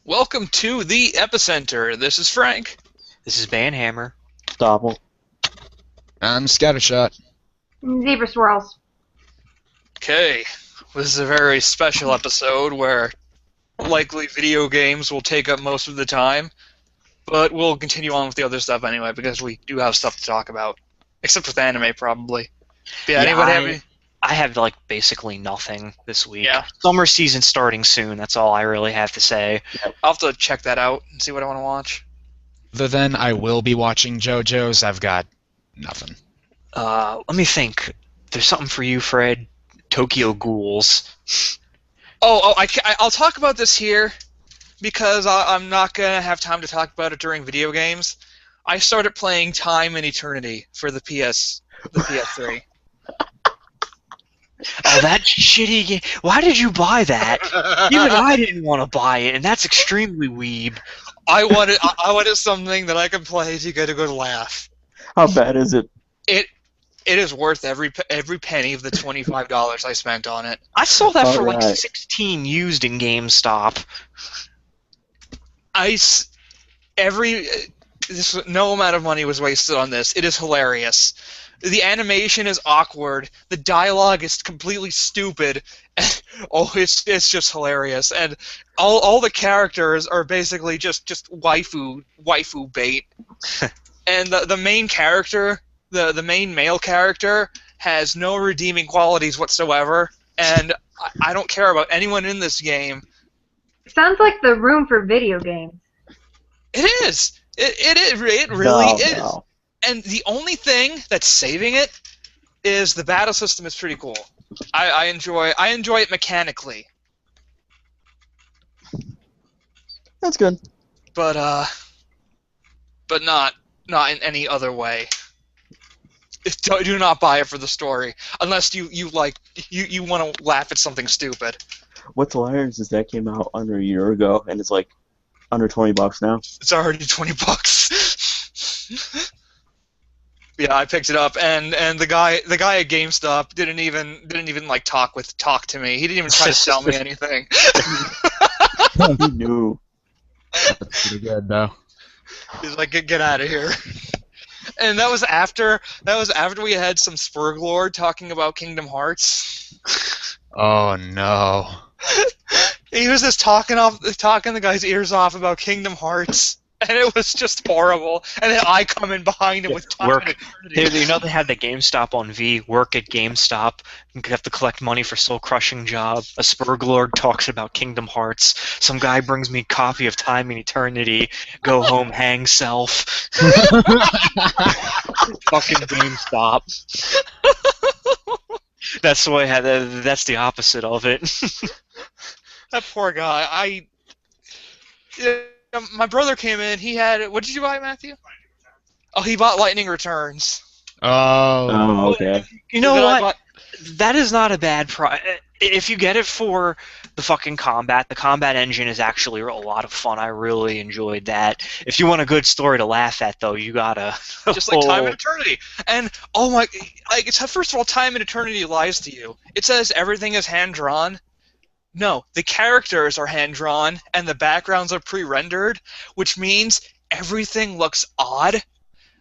Welcome to the Epicenter. This is Frank. This is Banhammer. Doppel. I'm scattershot. Zebra swirls. Okay, this is a very special episode where likely video games will take up most of the time, but we'll continue on with the other stuff anyway because we do have stuff to talk about, except with anime probably. But yeah, anybody have any? I have basically nothing this week. Yeah. Summer season starting soon. That's all I really have to say. I'll have to check that out and see what I want to watch. Other than I will be watching JoJo's, I've got nothing. Let me think. There's something for you, Fred. Tokyo Ghouls. I'll talk about this here because I'm not gonna have time to talk about it during video games. I started playing Time and Eternity for the PS3. Oh, that shitty game. Why did you buy that? Even I didn't want to buy it, and that's extremely weeb. I wanted something that I could play to get a good laugh. How bad is it? It is worth every penny of the $25 I spent on it. I saw that for like Alright. 16 used in GameStop. No amount of money was wasted on this. It is hilarious. The animation is awkward. The dialogue is completely stupid. It's just hilarious. And all the characters are basically just waifu bait. And the main character, the main male character, has no redeeming qualities whatsoever. And I don't care about anyone in this game. Sounds like the room for video games. It is. It really is. No. And the only thing that's saving it is the battle system is pretty cool. I enjoy it mechanically, That's good. but not in any other way. Do not buy it for the story unless you want to laugh at something stupid. What's hilarious is that came out under a year ago, and it's like under $20 now. It's already $20. Yeah, I picked it up, and the guy at GameStop didn't even like talk to me. He didn't even try to sell me anything. He knew. That's pretty good, though. He's like, get out of here. And that was after we had some Spurglord talking about Kingdom Hearts. Oh, no. He was just talking the guy's ears off about Kingdom Hearts. And it was just horrible. And then I come in behind him with Time and Eternity. You know they had the GameStop on V. Work at GameStop. You have to collect money for soul-crushing job. A Spurglord talks about Kingdom Hearts. Some guy brings me a copy of Time and Eternity. Go home, hang self. Fucking GameStop. That's the way. That's the opposite of it. That poor guy. My brother came in. He had. What did you buy, Matthew? Oh, he bought Lightning Returns. Oh. Okay. You know Then I what? bought- That is not a bad price. If you get it for the fucking combat, the combat engine is actually a lot of fun. I really enjoyed that. If you want a good story to laugh at, though, you gotta Just like Time and Eternity. And oh my, first of all, Time and Eternity lies to you. It says everything is hand drawn. No, the characters are hand drawn and the backgrounds are pre-rendered, which means everything looks odd.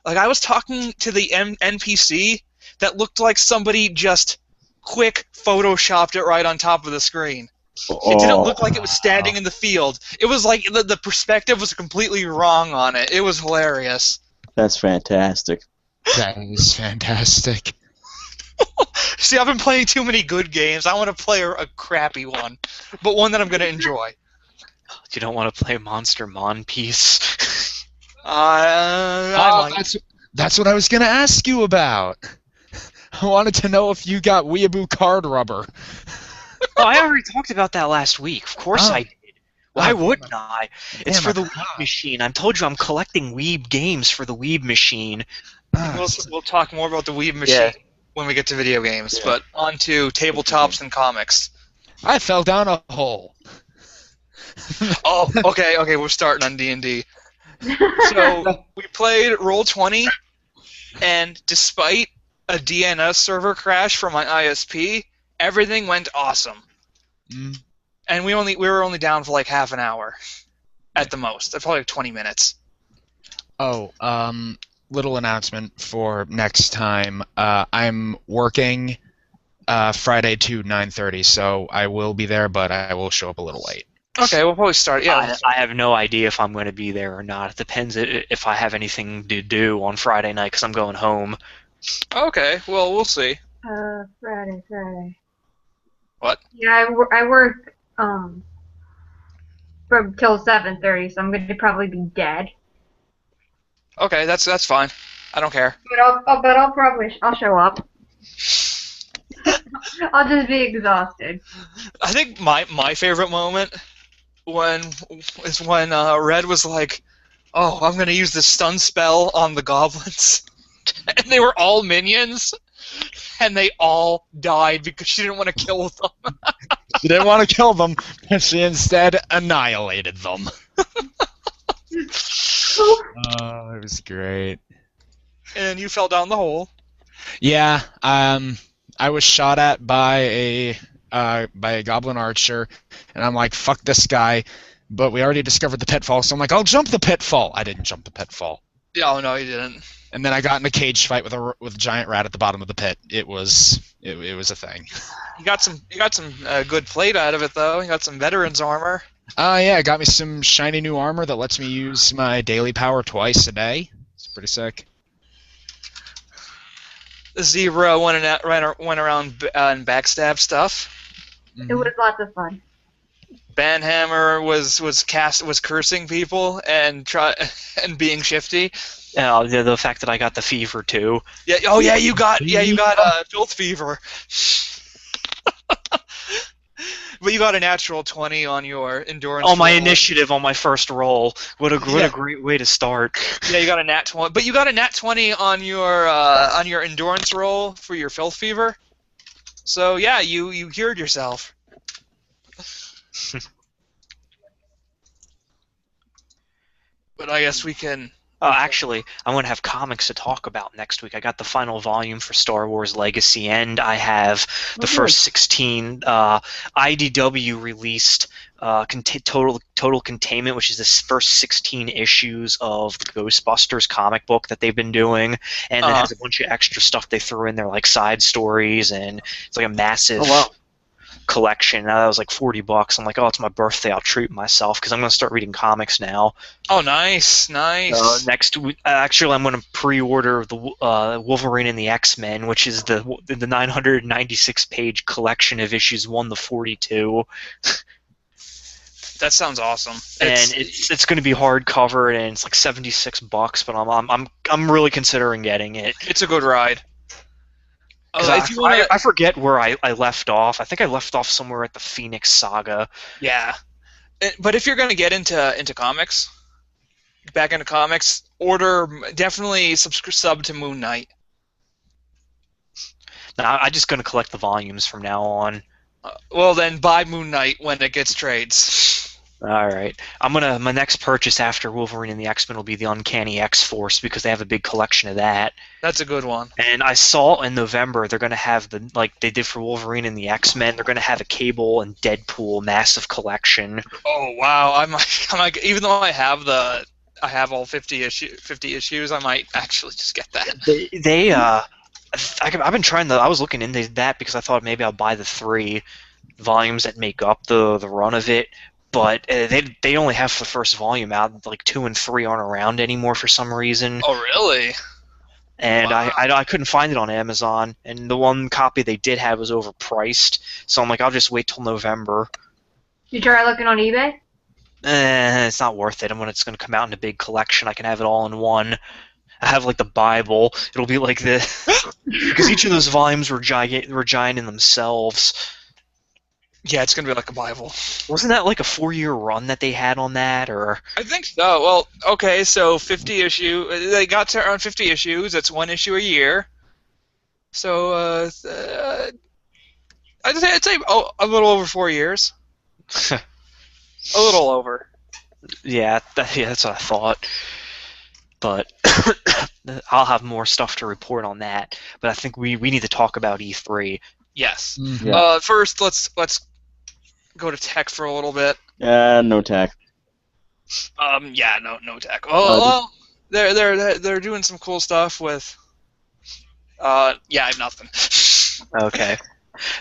Like I was talking to the NPC that looked like somebody just quick photoshopped it right on top of the screen. It didn't look like it was standing in the field. It was like the perspective was completely wrong on it. It was hilarious. That's fantastic. That is fantastic. See, I've been playing too many good games. I want to play a crappy one, but one that I'm going to enjoy. You don't want to play Monster Mon Piece. I might. That's what I was going to ask you about. I wanted to know if you got Weeaboo card rubber. Oh, I already talked about that last week. Of course Oh. I did. Why Oh, wouldn't I? It's damn for it. the Weeb Machine. I told you I'm collecting Weeb games for the Weeb Machine. We'll talk more about the Weeb Machine Yeah. when we get to video games, Yeah. but on to tabletops and comics. I fell down a hole. Oh, okay, we're starting on D&D. So we played Roll20, and despite a DNS server crash from my ISP, everything went awesome. Mm. And we were only down for like half an hour. at the most. Probably like 20 minutes. Oh, little announcement for next time. I'm working Friday to 9:30, so I will be there, but I will show up a little late. Okay, we'll probably start. Yeah. I have no idea if I'm going to be there or not. It depends if I have anything to do on Friday night because I'm going home. Okay, well, we'll see. Friday. What? Yeah, I work from till 7:30, so I'm gonna probably be dead. Okay, that's fine. I don't care. But I'll show up. I'll just be exhausted. I think my favorite moment is when Red was like, "Oh, I'm gonna use the stun spell on the goblins," and they were all minions, and they all died because she didn't want to kill them. She didn't want to kill them, but she instead annihilated them. Oh, it was great. And you fell down the hole. Yeah, I was shot at by a goblin archer, and I'm like, fuck this guy. But we already discovered the pitfall, so I'm like, I'll jump the pitfall. I didn't jump the pitfall. Yeah, oh no, you didn't. And then I got in a cage fight with a giant rat at the bottom of the pit. It was a thing. You got some good plate out of it though. You got some veterans armor. Yeah, it got me some shiny new armor that lets me use my daily power twice a day. It's pretty sick. The zebra went around and backstab stuff. It was lots of fun. Banhammer was cursing people and being shifty. The fact that I got the fever too. Yeah. Oh yeah, you got filth fever. But you got a natural 20 on your endurance. Oh, my roll. initiative on my first roll. What a great way to start. Yeah, you got a nat 20, but you got a nat 20 on your endurance roll for your filth fever. So yeah, you cured yourself. But I guess we can. Actually, I'm going to have comics to talk about next week. I got the final volume for Star Wars Legacy End. I have the first 16. IDW released Total Containment, which is the first 16 issues of the Ghostbusters comic book that they've been doing. And it has a bunch of extra stuff they threw in there, like side stories, and it's like a massive collection. That was like $40. I'm like, oh, it's my birthday. I'll treat myself because I'm going to start reading comics now. Oh, nice. Next week, actually, I'm going to pre-order the Wolverine and the X-Men, which is the 996-page collection of issues 1 to 42. That sounds awesome. And it's going to be hardcover, and it's like $76. But I'm really considering getting it. It's a good ride. I forget where I left off. I think I left off somewhere at the Phoenix Saga. Yeah, but if you're going to get into comics, back into comics, definitely sub to Moon Knight. No, I'm just going to collect the volumes from now on. Well, then buy Moon Knight when it gets trades. All right. My next purchase after Wolverine and the X-Men will be the Uncanny X-Force because they have a big collection of that. That's a good one. And I saw in November they're going to have like they did for Wolverine and the X-Men. They're going to have a Cable and Deadpool massive collection. Oh wow! I'm like, even though I have all 50 issues, I might actually just get that. I've been trying I was looking into that because I thought maybe I'll buy the 3 volumes that make up the run of it. But they only have the first volume out. Like 2 and 3 aren't around anymore for some reason. Oh, really? And wow. I couldn't find it on Amazon. And the one copy they did have was overpriced. So I'm like, I'll just wait till November. You try looking on eBay? It's not worth it. And when it's going to come out in a big collection, I can have it all in one. I have like the Bible. It'll be like this because each of those volumes were giant in themselves. Yeah, it's gonna be like a Bible. Wasn't that like a 4-year run that they had on that, or? I think so. Well, okay, so 50 issue. They got to around 50 issues. That's 1 issue a year. So I'd say a little over 4 years. A little over. Yeah, that's what I thought. But I'll have more stuff to report on that. But I think we need to talk about E3. Yes. Yeah. First, let's go to tech for a little bit. No tech. Yeah, no tech. Uh, Well, they're doing some cool stuff with. Yeah, I have nothing. Okay.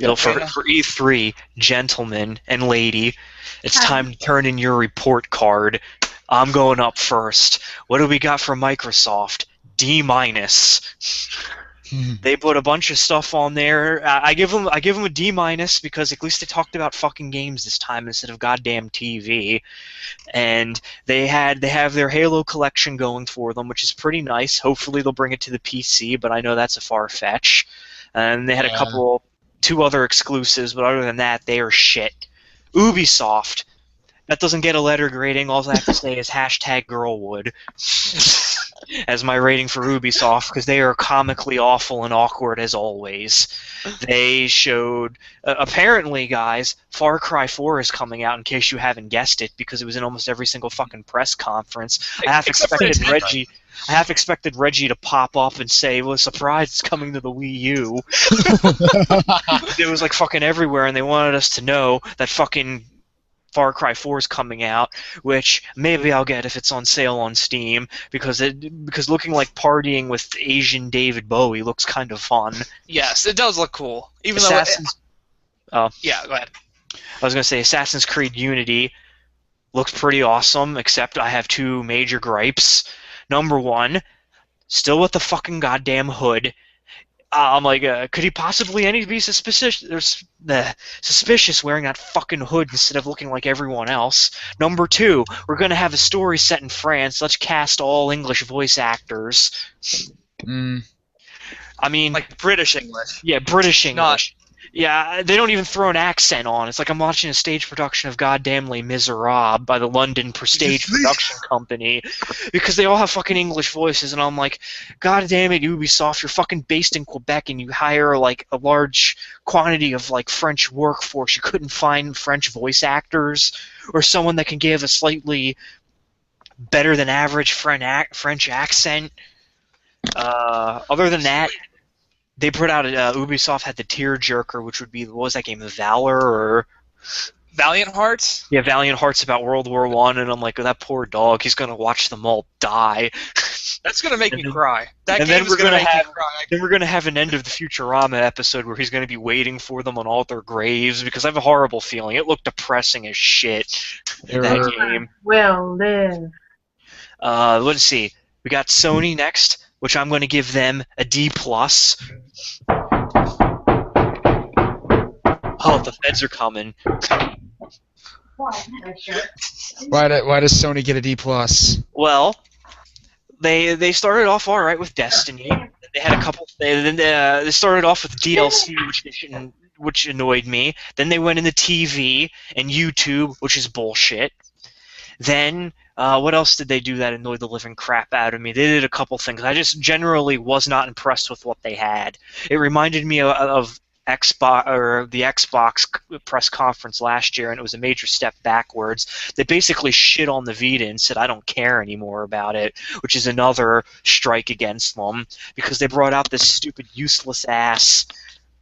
Yeah. So Okay, for E3, gentlemen and lady, it's time to turn in your report card. I'm going up first. What do we got from Microsoft? D minus. They put a bunch of stuff on there. I give them a D minus because at least they talked about fucking games this time instead of goddamn TV. And they have their Halo collection going for them, which is pretty nice. Hopefully they'll bring it to the PC, but I know that's a far fetch. And they had Yeah. two other exclusives, but other than that, they are shit. Ubisoft. That doesn't get a letter grading. All I have to say is hashtag Girlwood as my rating for Ubisoft because they are comically awful and awkward as always. They showed apparently, guys, Far Cry 4 is coming out. In case you haven't guessed it, because it was in almost every single fucking press conference. except for Nintendo. I half expected Reggie to pop up and say, "Well, surprise, it's coming to the Wii U." It was like fucking everywhere, and they wanted us to know that fucking Far Cry 4 is coming out, which maybe I'll get if it's on sale on Steam, because looking like partying with Asian David Bowie looks kind of fun. Yes, it does look cool. Even Assassin's, though, yeah, go ahead. I was gonna say Assassin's Creed Unity looks pretty awesome, except I have two major gripes. Number one, still with the fucking goddamn hood. I'm like, could he possibly be suspicious wearing that fucking hood instead of looking like everyone else? Number two, we're gonna have a story set in France. Let's cast all English voice actors. Mm. I mean, Like British English. yeah, British Not- English. Yeah, they don't even throw an accent on. It's like I'm watching a stage production of Goddamn Les Miserables by the London Prestige Production Company, because they all have fucking English voices, and I'm like, God damn it, Ubisoft, you're fucking based in Quebec, and you hire like a large quantity of like French workforce. You couldn't find French voice actors or someone that can give a slightly better than average French accent. Other than that, they put out Ubisoft had the Tearjerker, which would be, what was that game, Valor or Valiant Hearts. yeah, Valiant Hearts about World War One, and I'm like, oh, that poor dog, he's gonna watch them all die. That's gonna make And me then- cry. That and game then is we're gonna gonna make have- me cry. Then we're gonna have an End of the Futurama episode where he's gonna be waiting for them on all their graves, because I have a horrible feeling it looked depressing as shit. That Error. game. Will live. Let's see. We got Sony next, which I'm going to give them a D plus. Oh, the feds are coming. Why does Sony get a D plus? Well, they started off all right with Destiny. They had a couple. They started off with DLC, which annoyed me. Then they went into TV and YouTube, which is bullshit. Then what else did they do that annoyed the living crap out of me? They did a couple things. I just generally was not impressed with what they had. It reminded me of Xbox or the Xbox press conference last year, and it was a major step backwards. They basically shit on the Vita and said, "I don't care anymore about it," which is another strike against them because they brought out this stupid, useless ass.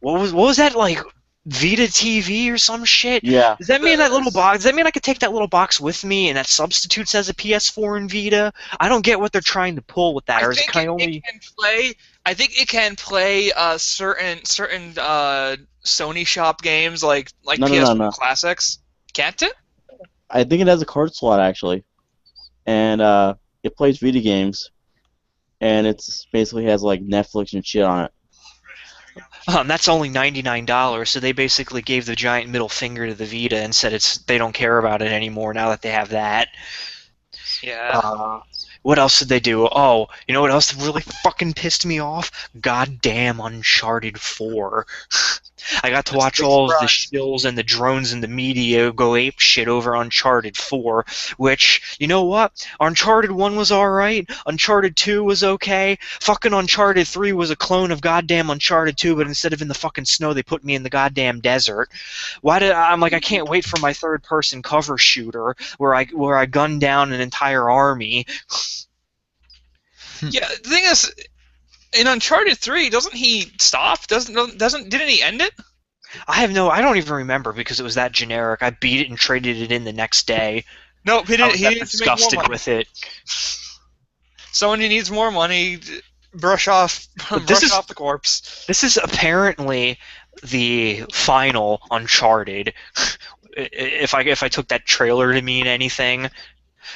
What was that, like Vita TV or some shit? Yeah. Does that mean that little box? Does that mean I could take that little box with me and that substitutes as a PS4 and Vita? I don't get what they're trying to pull with that. Or is it kind of only? It can play. I think it can play certain Sony shop games like No, PS4 no. classics. Can't it? I think it has a card slot actually, and it plays video games, and it's basically has like Netflix and shit on it. That's only $99, so they basically gave the giant middle finger to the Vita and said they don't care about it anymore now that they have that. Yeah. What else did they do? Oh, you know what else really fucking pissed me off? Goddamn Uncharted 4. I got to That's a watch big all of the surprise. shills and the drones and the media go ape shit over Uncharted 4, which, you know what? Uncharted 1 was alright, Uncharted 2 was okay, fucking Uncharted 3 was a clone of goddamn Uncharted 2, but instead of in the fucking snow, they put me in the goddamn desert. I'm like, I can't wait for my third-person cover shooter where I gun down an entire army. Yeah. The thing is, in Uncharted 3, doesn't he stop? Didn't he end it? I don't even remember because it was that generic. I beat it and traded it in the next day. Nope, he I didn't. was He that needs to make more disgusted money. with it. Someone who needs more money, brush off, But this brush is off the corpse. this is apparently the final Uncharted. If I took that trailer to mean anything,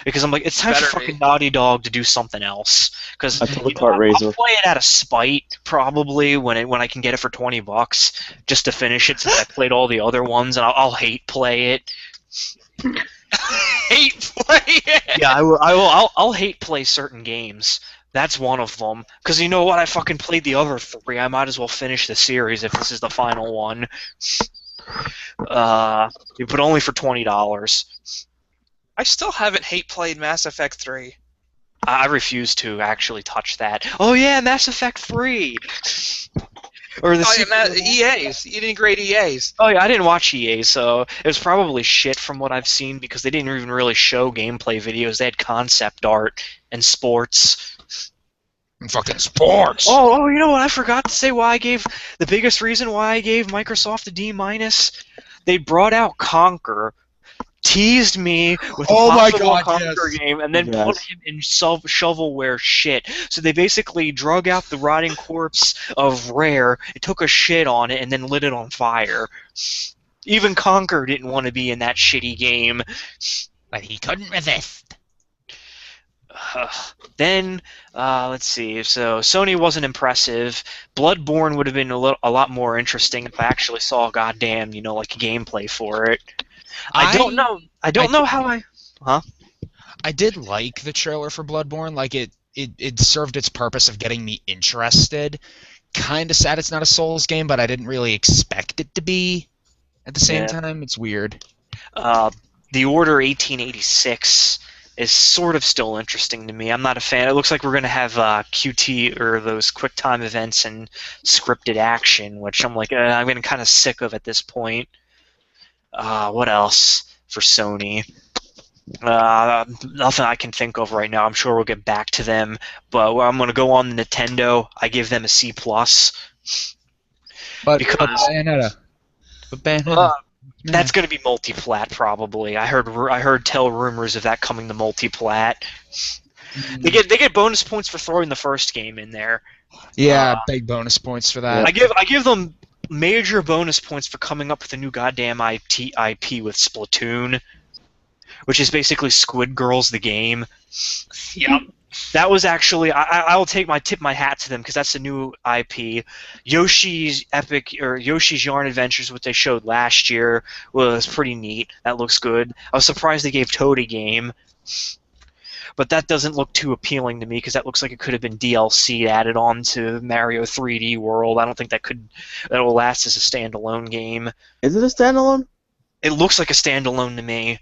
because I'm like, it's time for Better fucking be. Naughty Dog to do something else. Because Until the cart raiser. I'll play it out of spite probably when I can get it for $20 just to finish it since I played all the other ones, and I'll hate play it. Hate play it. Yeah, I'll hate play certain games. That's one of them. Because you know what? I fucking played the other three. I might as well finish the series if this is the final one. But only for $20. I still haven't hate played Mass Effect 3. I refuse to actually touch that. Oh yeah, Mass Effect 3! Or the Oh yeah, sequel. EA's. You didn't grade EA's. Oh yeah, I didn't watch EA, so it was probably shit from what I've seen because they didn't even really show gameplay videos. They had concept art and sports. And fucking sports. Oh, you know what? I forgot to say why I gave the biggest reason why I gave Microsoft a D-. They brought out Conker, teased me with a Oh my possible God, Conker yes. game, and then put Yes. him in shovelware shit. So they basically drug out the rotting corpse of Rare, took a shit on it, and then lit it on fire. Even Conker didn't want to be in that shitty game. But he couldn't resist. Then, let's see. So Sony wasn't impressive. Bloodborne would have been a lot more interesting if I actually saw goddamn, like gameplay for it. I don't know. I don't know how I. I did like the trailer for Bloodborne. Like it served its purpose of getting me interested. Kind of sad it's not a Souls game, but I didn't really expect it to be. At the same time, it's weird. The Order 1886 is sort of still interesting to me. I'm not a fan. It looks like we're going to have QT or those QuickTime events and scripted action, which I'm like, I'm getting kind of sick of at this point. What else for Sony? Nothing I can think of right now. I'm sure we'll get back to them, but I'm going to go on Nintendo. I give them a C+. But Because- Bayonetta. But Bayonetta. That's going to be multi-plat probably. I heard tell rumors of that coming to multi-plat. They get bonus points for throwing the first game in there. Yeah, big bonus points for that. I give them major bonus points for coming up with a new goddamn IP with Splatoon, which is basically Squid Girls the game. Yep. That was actually I'll tip my hat to them because that's a new IP. Yoshi's Yarn Adventures, what they showed last year, was pretty neat. That looks good. I was surprised they gave Toad a game, but that doesn't look too appealing to me because that looks like it could have been DLC added on to Mario 3D World. I don't think that'll last as a standalone game. Is it a standalone? It looks like a standalone to me.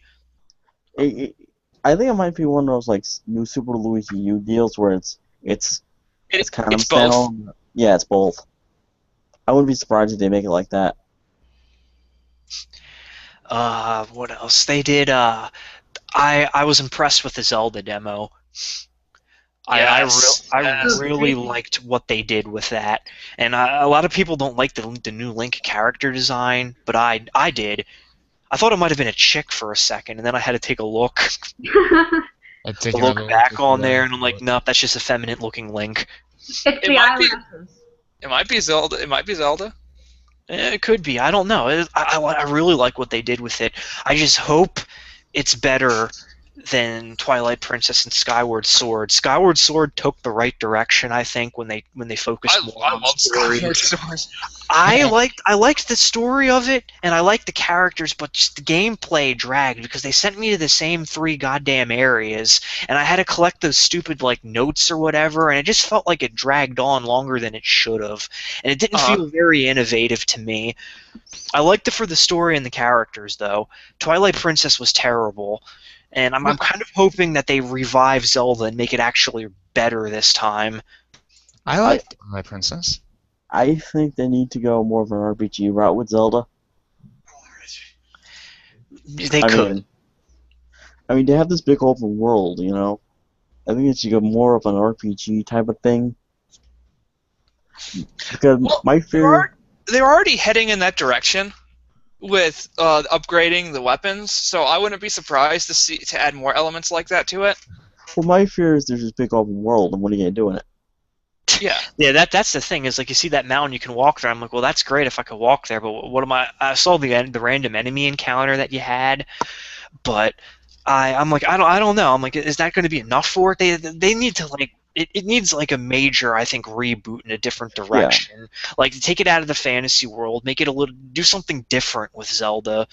I think it might be one of those like new Super Luigi U deals where it's kind of it's both. standalone. Yeah, it's both. I wouldn't be surprised if they make it like that. What else? They did. I was impressed with the Zelda demo. Yes. I Yes. really liked what they did with that, and a lot of people don't like the new Link character design, but I did. I thought it might have been a chick for a second, and then I had to take a look back on there, and I'm like, nope, that's just a feminine-looking Link. It's It the might be- eyelashes. It might be Zelda. It might be Zelda. It could be. I don't know. I really like what they did with it. I just hope it's better than Twilight Princess and Skyward Sword. Skyward Sword took the right direction, I think, when they focused more I on love story. Skyward Sword. I liked the story of it, and I liked the characters, but just the gameplay dragged because they sent me to the same 3 goddamn areas, and I had to collect those stupid notes or whatever, and it just felt like it dragged on longer than it should have, and it didn't feel very innovative to me. I liked it for the story and the characters, though. Twilight Princess was terrible, and I'm kind of hoping that they revive Zelda and make it actually better this time. I like My Princess. I think they need to go more of an RPG route with Zelda. They could. I mean, they have this big open world, I think it should go more of an RPG type of thing. Because Well, my fear... They're already heading in that direction. with upgrading the weapons, so I wouldn't be surprised to add more elements like that to it. Well, my fear is there's this big open world, and what are you gonna do in it? Yeah. Yeah, that's the thing is like you see that mountain you can walk there. I'm like, well, that's great if I could walk there, but what am I? I saw the random enemy encounter that you had, but I'm like I don't know. I'm like, is that going to be enough for it? They need to like it needs like a major I think reboot in a different direction. Like take it out of the fantasy world, make it a little do something different with Zelda.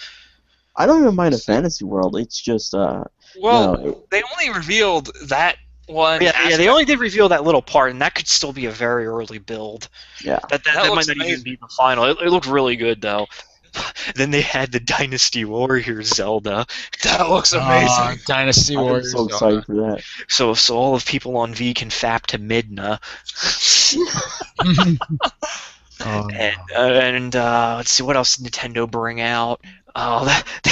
I don't even mind a fantasy world. It's just Well, they only revealed that one. Yeah, they only did reveal that little part, and that could still be a very early build. Yeah. That might not even be the final. It looked really good though. Then they had the Dynasty Warriors Zelda. That looks amazing. Dynasty I'm Warriors. so excited for that. So all of people on V can fap to Midna. And let's see what else did Nintendo bring out.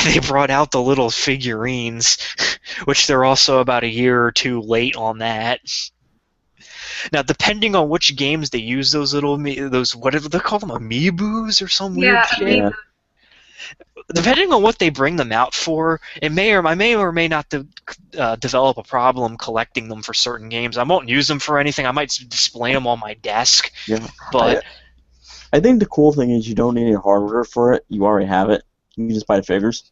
They brought out the little figurines, which they're also about a year or two late on that. Now, depending on which games they use those whatever they call them, amiibos or some weird shit. Yeah. Depending on what they bring them out for, I may or may not develop a problem collecting them for certain games. I won't use them for anything. I might display them on my desk. Yeah. But I think the cool thing is you don't need any hardware for it. You already have it. You can just buy the figures.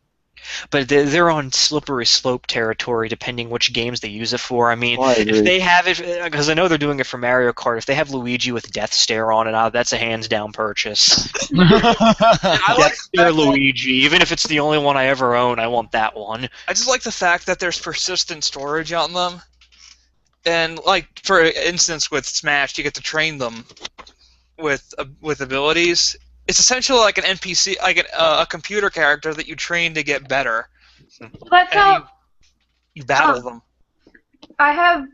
But they're on slippery slope territory depending which games they use it for. I mean, I agree. if they have it, because I know they're doing it for Mario Kart, if they have Luigi with Death Stare on it, that's a hands-down purchase. I like Death Stare Luigi, even if it's the only one I ever own, I want that one. I just like the fact that there's persistent storage on them. And, like, for instance, with Smash, you get to train them with abilities. It's essentially like an NPC, like a computer character that you train to get better. That's how you battle them. I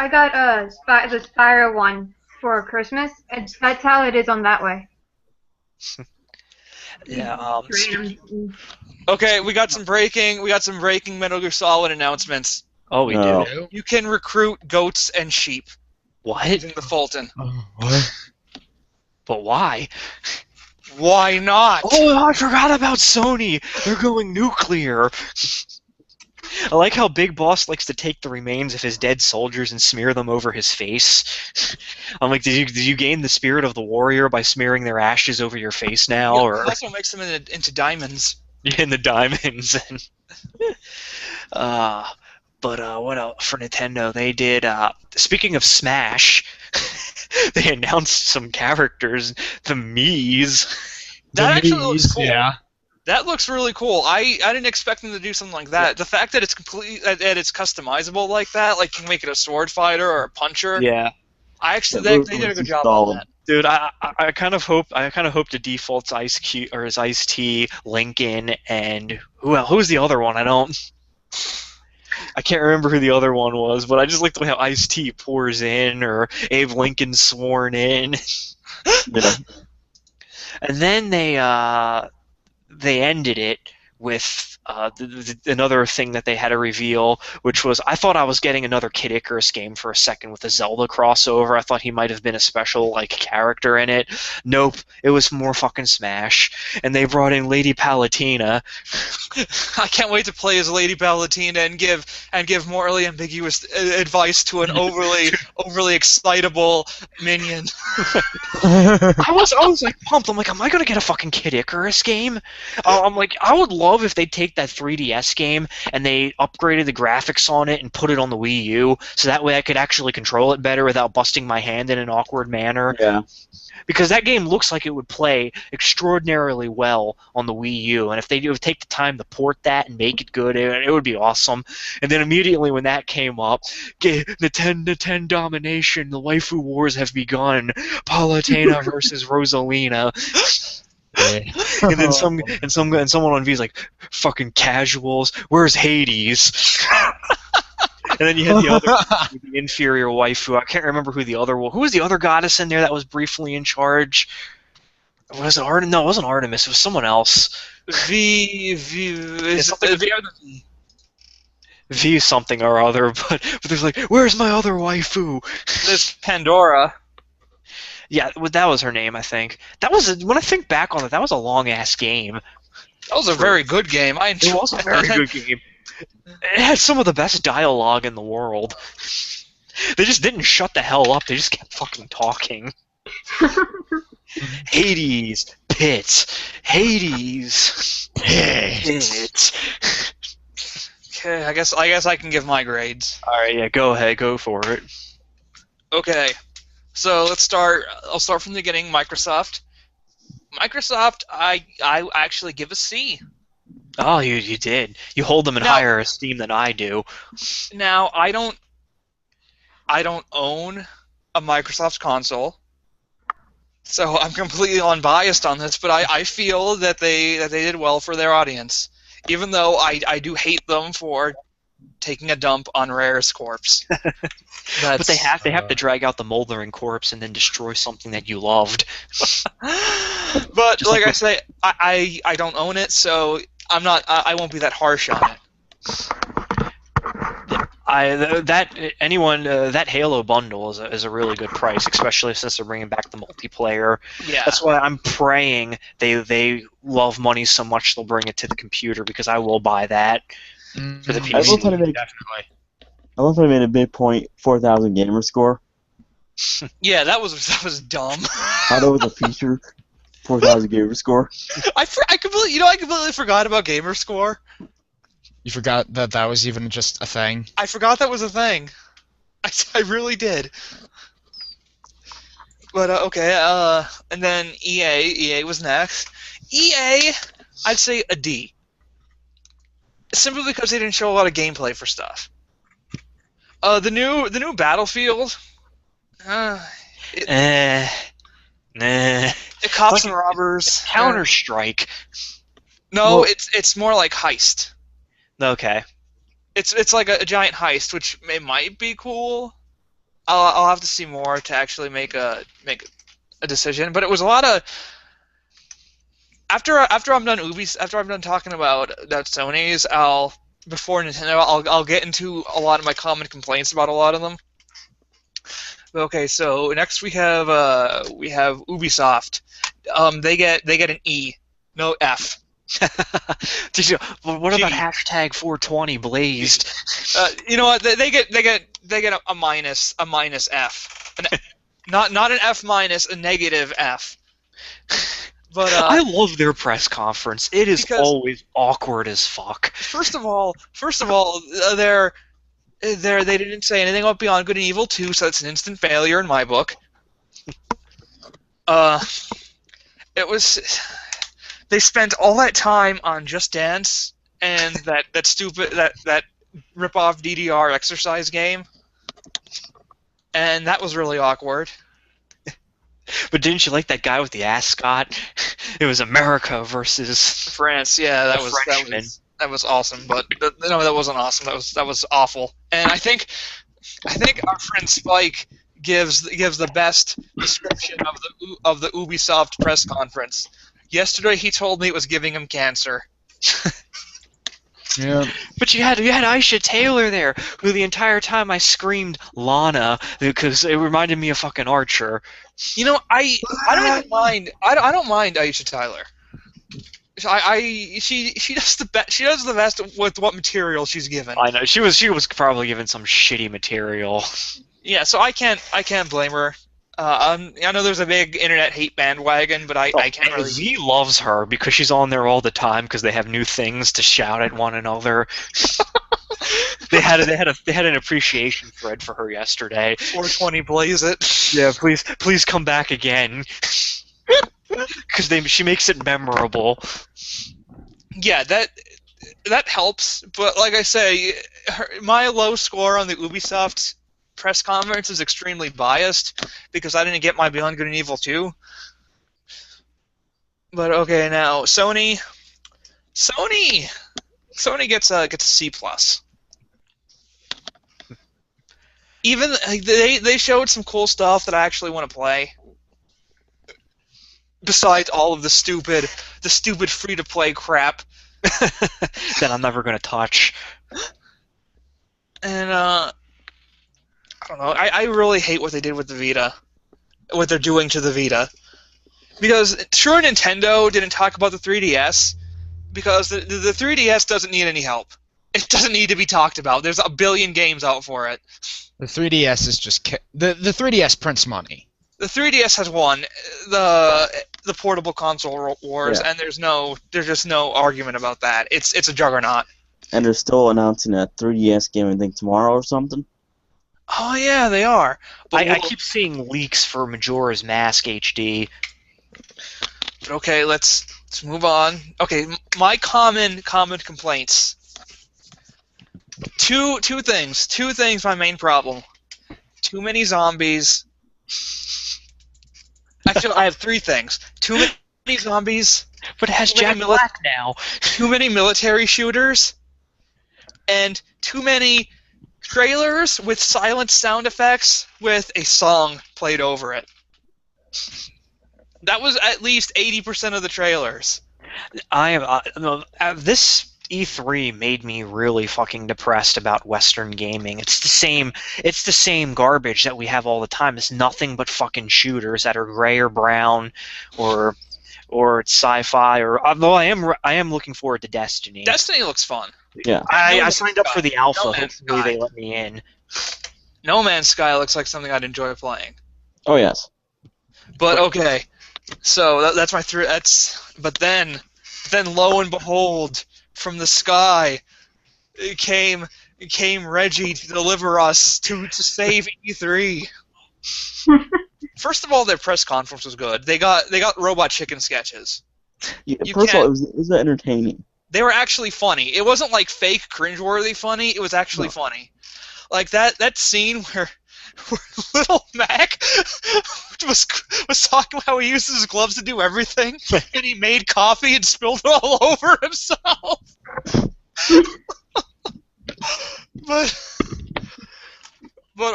got the Spyro one for Christmas, and that's how it is on that way. Yeah. Okay, we got some breaking Metal Gear Solid announcements. Oh, we No. do. You can recruit goats and sheep What? using the Fulton. But why? Why not? Oh, I forgot about Sony. They're going nuclear. I like how Big Boss likes to take the remains of his dead soldiers and smear them over his face. I'm like, did you gain the spirit of the warrior by smearing their ashes over your face now, Yeah, or it also makes them into diamonds. in the diamonds? But what else for Nintendo? They did. Speaking of Smash, they announced some characters, the Mii's. That actually looks cool. Yeah. That looks really cool. I didn't expect them to do something like that. The fact that it's that it's customizable like that, like you can make it a sword fighter or a puncher. Yeah. I actually That they did a good looks job solid. on that. Dude, I kind of hope the default's Ice Q or is Ice T, Lincoln, and who's the other one? I can't remember who the other one was, but I just like the way how Ice T pours in or Abe Lincoln's sworn in. Yeah. And then they ended it with another thing that they had to reveal, which was I thought I was getting another Kid Icarus game for a second with the Zelda crossover. I thought he might have been a special like character in it. Nope, it was more fucking Smash. And they brought in Lady Palutena. I can't wait to play as Lady Palutena and give morally ambiguous advice to an overly excitable minion. I was like pumped. I'm like, am I gonna get a fucking Kid Icarus game? I'm like, I would love if they take that 3DS game and they upgraded the graphics on it and put it on the Wii U, so that way I could actually control it better without busting my hand in an awkward manner. Yeah. Because that game looks like it would play extraordinarily well on the Wii U, and if they would take the time to port that and make it good, it would be awesome. And then immediately when that came up, Nintendo domination, the waifu wars have begun. Palutena versus Rosalina. And then someone on V is like, fucking casuals. Where's Hades? And then you had the inferior waifu. I can't remember who the other one. Who was the other goddess in there that was briefly in charge? Was it Artemis? No, it wasn't Artemis. It was someone else. V something or other. But there's like, where's my other waifu? This Pandora. Yeah, that was her name, I think. That was when I think back on it, that was a long ass game. That was a very good game. I It enjoyed was a very good game. It had some of the best dialogue in the world. They just didn't shut the hell up. They just kept fucking talking. Hades, Pit, Hades, Pit. Okay, I guess I can give my grades. All right, yeah, go ahead, go for it. Okay, so let's start. I'll start from the beginning. Microsoft. Microsoft, I actually give a C. Oh, you did. You hold them in Now- higher esteem than I do. Now I don't own a Microsoft console, so I'm completely unbiased on this. But I feel that they did well for their audience, even though I do hate them for taking a dump on Rare's corpse. But they have to drag out the moldering corpse and then destroy something that you loved. But like I say, I don't own it, so I won't be that harsh on it. That Halo bundle is a really good price, especially since they're bringing back the multiplayer. Yeah. That's why I'm praying they love money so much they'll bring it to the computer, because I will buy that for the I will PC. tell you, Definitely. I love how they made a big point, 4,000 gamer score. Yeah, that was dumb. How that was a feature, 4,000 gamer score. I completely forgot about Gamerscore. You forgot that was even just a thing. I forgot that was a thing. I really did. But okay, and then EA was next. EA, I'd say a D. Simply because they didn't show a lot of gameplay for stuff. The new Battlefield. Nah. Cops and robbers. Counter-Strike. No, Well- it's more like heist. Okay. It's like a giant heist, which might be cool. I'll have to see more to actually make a decision. But it was a lot of after I'm done after I'm done talking about Sony's, before Nintendo, I'll get into a lot of my common complaints about a lot of them. Okay, so next we have Ubisoft. They get an E, no F. What about Gee. hashtag 420 blazed? You know what? They get a minus F. Not an F minus, a negative F. But I love their press conference. It is because- always awkward as fuck. first of all, they didn't say anything about Beyond Good and Evil 2, so that's an instant failure in my book. It was. They spent all that time on Just Dance and that stupid that rip-off DDR exercise game, and that was really awkward. But didn't you like that guy with the ascot? It was America versus France, yeah, that Frenchman. was awesome, but no, that wasn't awesome. That was awful. And I think our friend Spike gives the best description of the Ubisoft press conference. Yesterday he told me it was giving him cancer. Yeah. But you had Aisha Taylor there, who the entire time I screamed Lana because it reminded me of fucking Archer. You know, I don't even mind. I don't mind Aisha Tyler. She does the best. She does the best with what material she's given. I know she was probably given some shitty material. Yeah, so I can't blame her. I know there's a big internet hate bandwagon, but I can't really. Z loves her because she's on there all the time because they have new things to shout at one another. They had an appreciation thread for her yesterday. 420 blaze it. Yeah, please come back again. Because she makes it memorable. Yeah, that helps. But like I say, my low score on the Ubisoft press conference is extremely biased because I didn't get my Beyond Good and Evil 2. But okay, now Sony gets a C+. Even they showed some cool stuff that I actually want to play. Besides all of the stupid free-to-play crap. That I'm never gonna touch. And I don't know. I really hate what they did with the Vita. What they're doing to the Vita. Because sure, Nintendo didn't talk about the 3DS, because the 3DS doesn't need any help. It doesn't need to be talked about. There's a billion games out for it. The 3DS is just the 3DS prints money. The 3DS has won the portable console wars, Yeah. and there's just no argument about that. It's a juggernaut. And they're still announcing a 3DS game, I think, tomorrow or something. Oh yeah, they are. But I keep seeing leaks for Majora's Mask HD. But okay, let's move on. Okay, my common complaints. Two things. Two things. My main problem. Too many zombies. Actually, I have three things. Too many zombies. But it has Too many Jack Black now. Too many military shooters. And too many trailers with silent sound effects with a song played over it. That was at least 80% of the trailers. This E3 made me really fucking depressed about Western gaming. It's the same garbage that we have all the time. It's nothing but fucking shooters that are gray or brown, or it's sci-fi. Or although I am looking forward to Destiny. Destiny looks fun. Yeah. I signed up for the alpha. No Man's Hopefully Sky. they let me in. No Man's Sky looks like something I'd enjoy playing. Oh, yes. But okay, so that's my three. But then lo and behold, from the sky, it came Reggie to deliver us to save E3. First of all, their press conference was good. They got Robot Chicken sketches. Yeah, You first of all, can't- it was entertaining. They were actually funny. It wasn't like fake cringeworthy funny. It was actually No. funny. Like that scene where Little Mac was talking about how he uses his gloves to do everything, and he made coffee and spilled it all over himself. But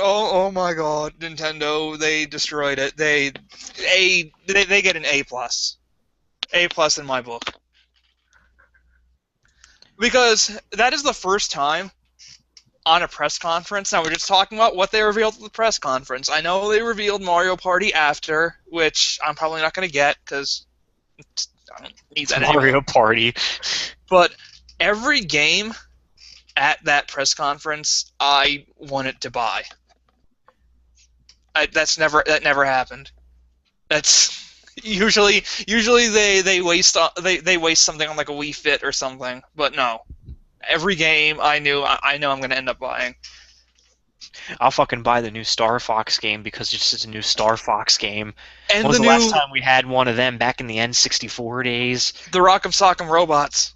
oh my God, Nintendo, they destroyed it. They get an A+. A+ in my book. Because that is the first time on a press conference. Now, we're just talking about what they revealed at the press conference. I know they revealed Mario Party after, which I'm probably not going to get because I don't need that anyway. Mario Party. But every game at that press conference, I wanted to buy. That never happened. That's usually they waste something on like a Wii Fit or something. But no, every game I know I'm going to end up buying. I'll fucking buy the new Star Fox game because it's just a new Star Fox game. And When was the the last new time we had one of them? Back in the N64 days? the Rock'em Sock'em Robots.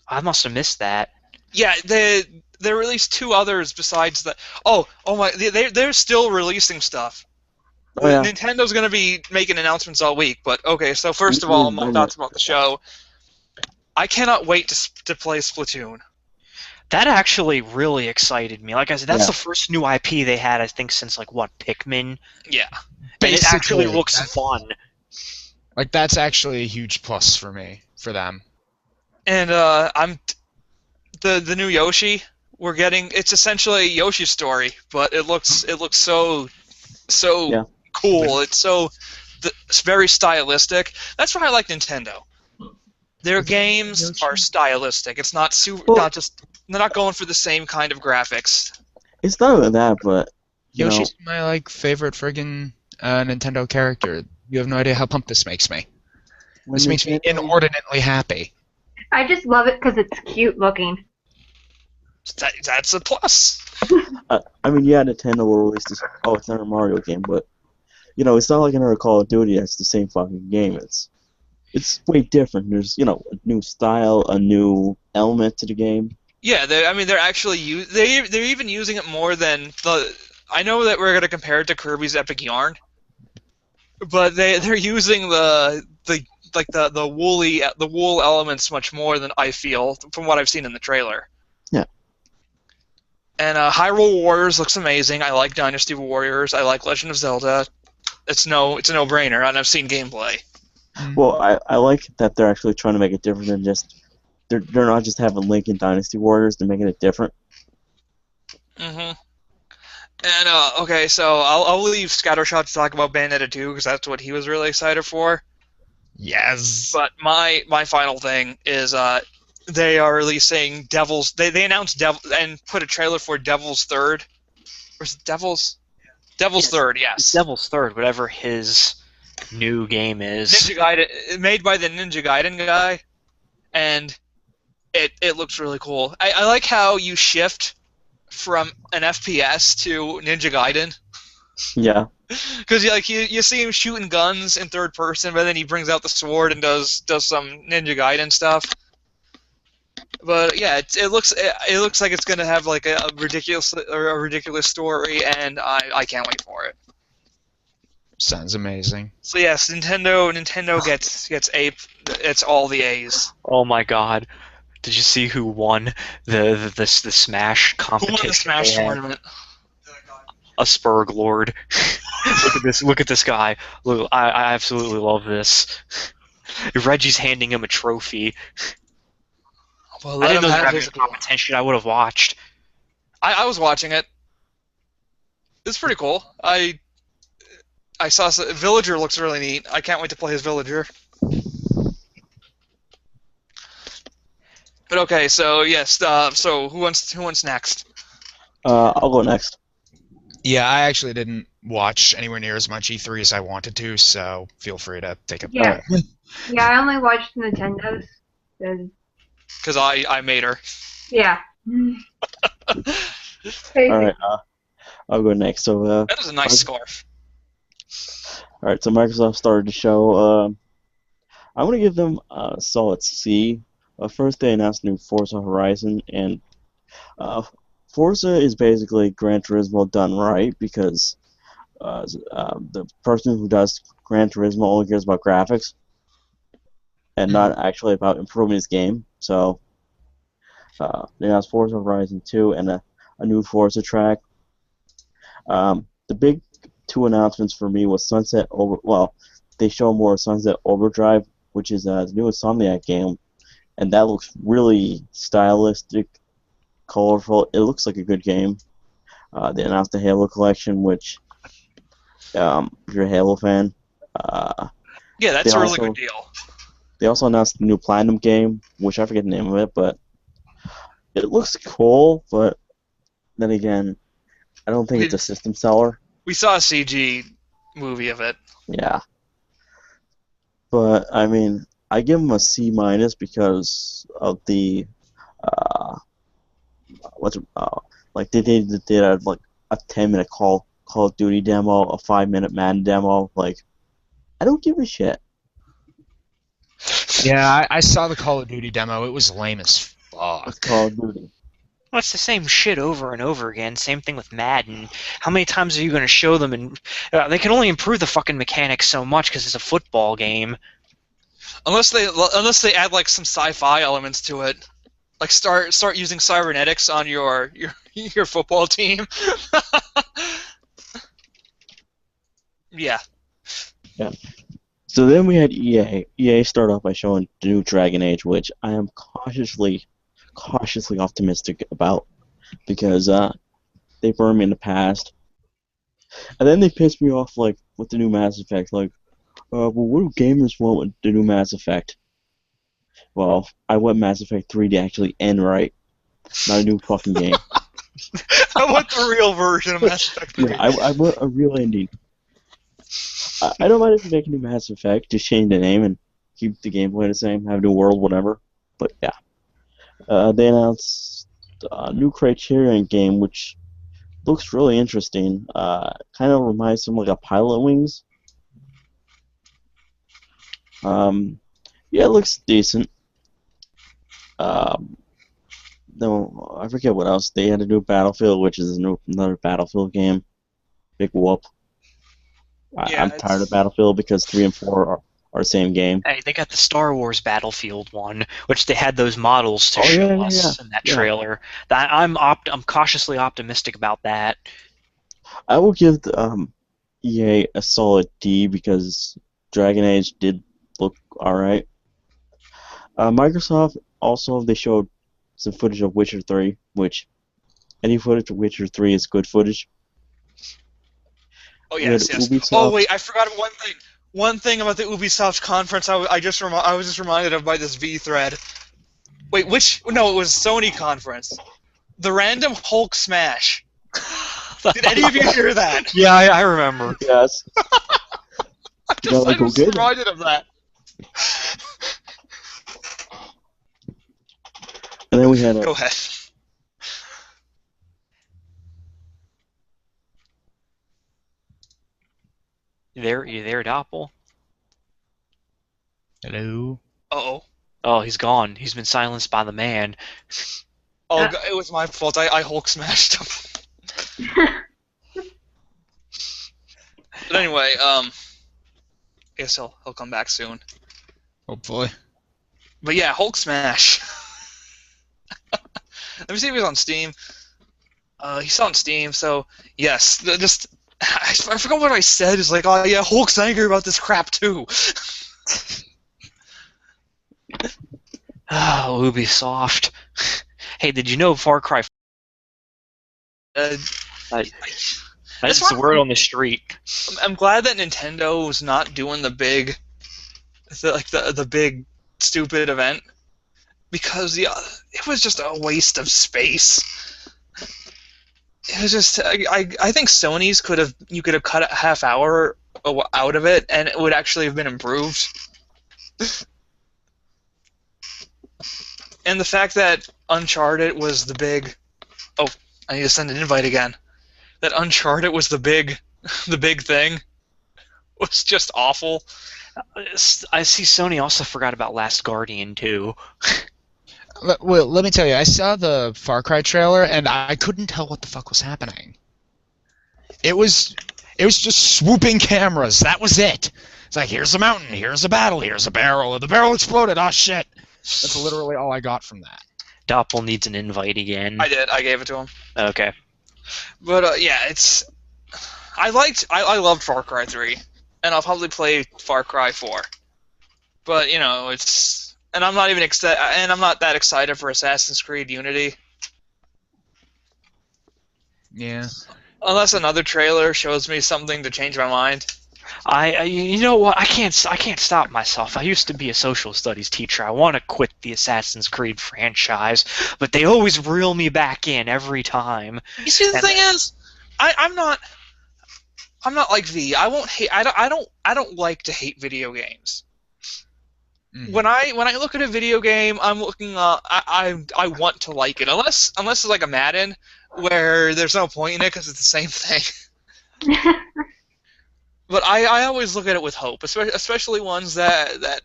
I must have missed that. Yeah, they released two others besides that. Oh my! They're still releasing stuff. Oh, yeah. Nintendo's going to be making announcements all week. But okay, so first of all, my thoughts about the show. I cannot wait to play Splatoon. That actually really excited me. Like I said, that's Yeah. the first new IP they had, I think, since like what, Pikmin? Yeah. And it actually Basically, looks that's- fun. Like that's actually a huge plus for them. And the new Yoshi we're getting. It's essentially Yoshi's story, but it looks so Yeah. cool. It's very stylistic. That's why I like Nintendo. Their games are stylistic. It's not Well- they're not going for the same kind of graphics. It's not only that, but you know, Yoshi's my favorite friggin' Nintendo character. You have no idea how pumped this makes me. when This makes me Nintendo- inordinately happy. I just love it because it's cute looking. That's a plus. I mean, yeah, Nintendo will release this. Oh, it's not a Mario game, but it's not like another Call of Duty. That's the same fucking game. It's way different. There's a new style, a new element to the game. Yeah, they're actually they're even using it more than the. I know that we're gonna compare it to Kirby's Epic Yarn, but they're using the wool elements much more than I feel from what I've seen in the trailer. Yeah. And Hyrule Warriors looks amazing. I like Dynasty Warriors. I like Legend of Zelda. It's a no-brainer, and I've seen gameplay. Well, I like that they're actually trying to make it different than just they're not just having Link and Dynasty Warriors. They're making it different. Mhm. And okay, so I'll leave Scattershot to talk about Bayonetta 2 because that's what he was really excited for. Yes. But my final thing is they are releasing Devil's. They announced Devil and put a trailer for Devil's Third. Or is it Devil's Yes. Third? It's Yes. Devil's Third, whatever his new game is. Ninja Gaiden, made by the Ninja Gaiden guy, and it looks really cool. I like how you shift from an FPS to Ninja Gaiden. Yeah. Because you see him shooting guns in third person, but then he brings out the sword and does some Ninja Gaiden stuff. But yeah, it looks like it's gonna have like a ridiculous story, and I can't wait for it. Sounds amazing. So yes, Nintendo gets ape. It's all the A's. Oh my god. Did you see who won the Smash Who competition? won the Smash They had tournament? A Spurg Lord. Look at this guy. Look, I absolutely love this. Reggie's handing him a trophy. Well, I didn't know they let were him having have a his. competition. I would have watched. I was watching it. It's pretty cool. I saw Villager looks really neat. I can't wait to play his Villager. But okay, so yes, so who wants next? I'll go next. Yeah, I actually didn't watch anywhere near as much E3 as I wanted to, so feel free to take it. Yeah. Yeah, I only watched Nintendo's. 'Cause- Because I made her. Yeah. All right. I'll go next. So That is a nice scarf. all right. So Microsoft started the show. I'm gonna give them a solid C. First, they announced new Forza Horizon, and Forza is basically Gran Turismo done right because the person who does Gran Turismo only cares about graphics and not actually about improving his game. So they announced Forza Horizon 2 and a new Forza track. The big two announcements for me was Sunset Over. Well, they show more Sunset Overdrive, which is the new Insomniac game, and that looks really stylistic, colorful. It looks like a good game. They announced the Halo collection, which, if you're a Halo fan, Yeah, that's they a really also- good deal. they also announced the new Platinum game, which I forget the name of it, but it looks cool. But then again, I don't think it's a system seller. We saw a CG movie of it. Yeah. But I mean, I give them a C minus because of the like they did like a 10-minute Call of Duty demo, a 5-minute Madden demo. Like, I don't give a shit. Yeah, I saw the Call of Duty demo. It was lame as It's fuck. Call of Duty. Well, it's the same shit over and over again. Same thing with Madden. How many times are you going to show them? And they can only improve the fucking mechanics so much because it's a football game. Unless they add like some sci-fi elements to it, like start using cybernetics on your football team. Yeah. So then we had EA. EA started off by showing the new Dragon Age, which I am cautiously optimistic about because they burned me in the past. And then they pissed me off like with the new Mass Effect. Like, well, what do gamers want with the new Mass Effect? Well, I want Mass Effect 3 to actually end right, not a new fucking game. I want the real version of Mass Effect 3. Yeah, I want a real ending. I don't mind if you make a new Mass Effect, just change the name and keep the gameplay the same, have a new world, whatever. But yeah. They announced a new Criterion game, which looks really interesting. Kind of reminds them like a Pilot Wings. Yeah, it looks decent. No, I forget what else. They had a new Battlefield, which is another Battlefield game. Big whoop. Yeah, I'm tired of Battlefield because 3 and 4 are the same game. Hey, they got the Star Wars Battlefield one, which they had those models to Oh, show yeah, us yeah, in that yeah. trailer. I'm cautiously optimistic about that. I will give EA a solid D because Dragon Age did look alright. Microsoft also, they showed some footage of Witcher 3, which any footage of Witcher 3 is good footage. Oh We had yes, yes. Ubisoft. Oh wait, I forgot one thing. one thing about the Ubisoft conference I was just reminded of by this V thread. Wait, which? No, it was Sony conference. The random Hulk smash. Did any of you hear that? Yeah, I remember. Yes. I go just get it. reminded of that. And then we had Go ahead. You there, Doppel? Hello. Uh-oh. Oh, he's gone. He's been silenced by the man. Oh, it was my fault. I Hulk smashed him. But anyway, I guess he'll come back soon. Hopefully. But yeah, Hulk smash. Let me see if he's on Steam. He's on Steam, so yes. I forgot what I said. It's like, oh yeah, Hulk's angry about this crap too. Oh, Ubisoft. Hey, did you know Far Cry? That's the word on the street. I'm glad that Nintendo was not doing the big stupid event, because it was just a waste of space. It was just I think Sony's you could have cut a half hour out of it and it would actually have been improved. And the fact that Uncharted was the big I need to send an invite again. That Uncharted was the big thing was just awful. I see Sony also forgot about Last Guardian too. Well, let me tell you, I saw the Far Cry trailer and I couldn't tell what the fuck was happening. It was just swooping cameras. That was it. It's like, here's a mountain, here's a battle, here's a barrel, and the barrel exploded. Oh shit! That's literally all I got from that. Doppel needs an invite again. I did. I gave it to him. Okay. But yeah, I loved Far Cry 3, and I'll probably play Far Cry 4. But and I'm not that excited for Assassin's Creed Unity. Yeah. Unless another trailer shows me something to change my mind. You know what? I can't stop myself. I used to be a social studies teacher. I want to quit the Assassin's Creed franchise, but they always reel me back in every time. You see, the thing is, I'm not like V. I won't hate. I don't like to hate video games. Mm. When I look at a video game, I'm looking. I want to like it, unless it's like a Madden, where there's no point in it because it's the same thing. But I always look at it with hope, especially ones that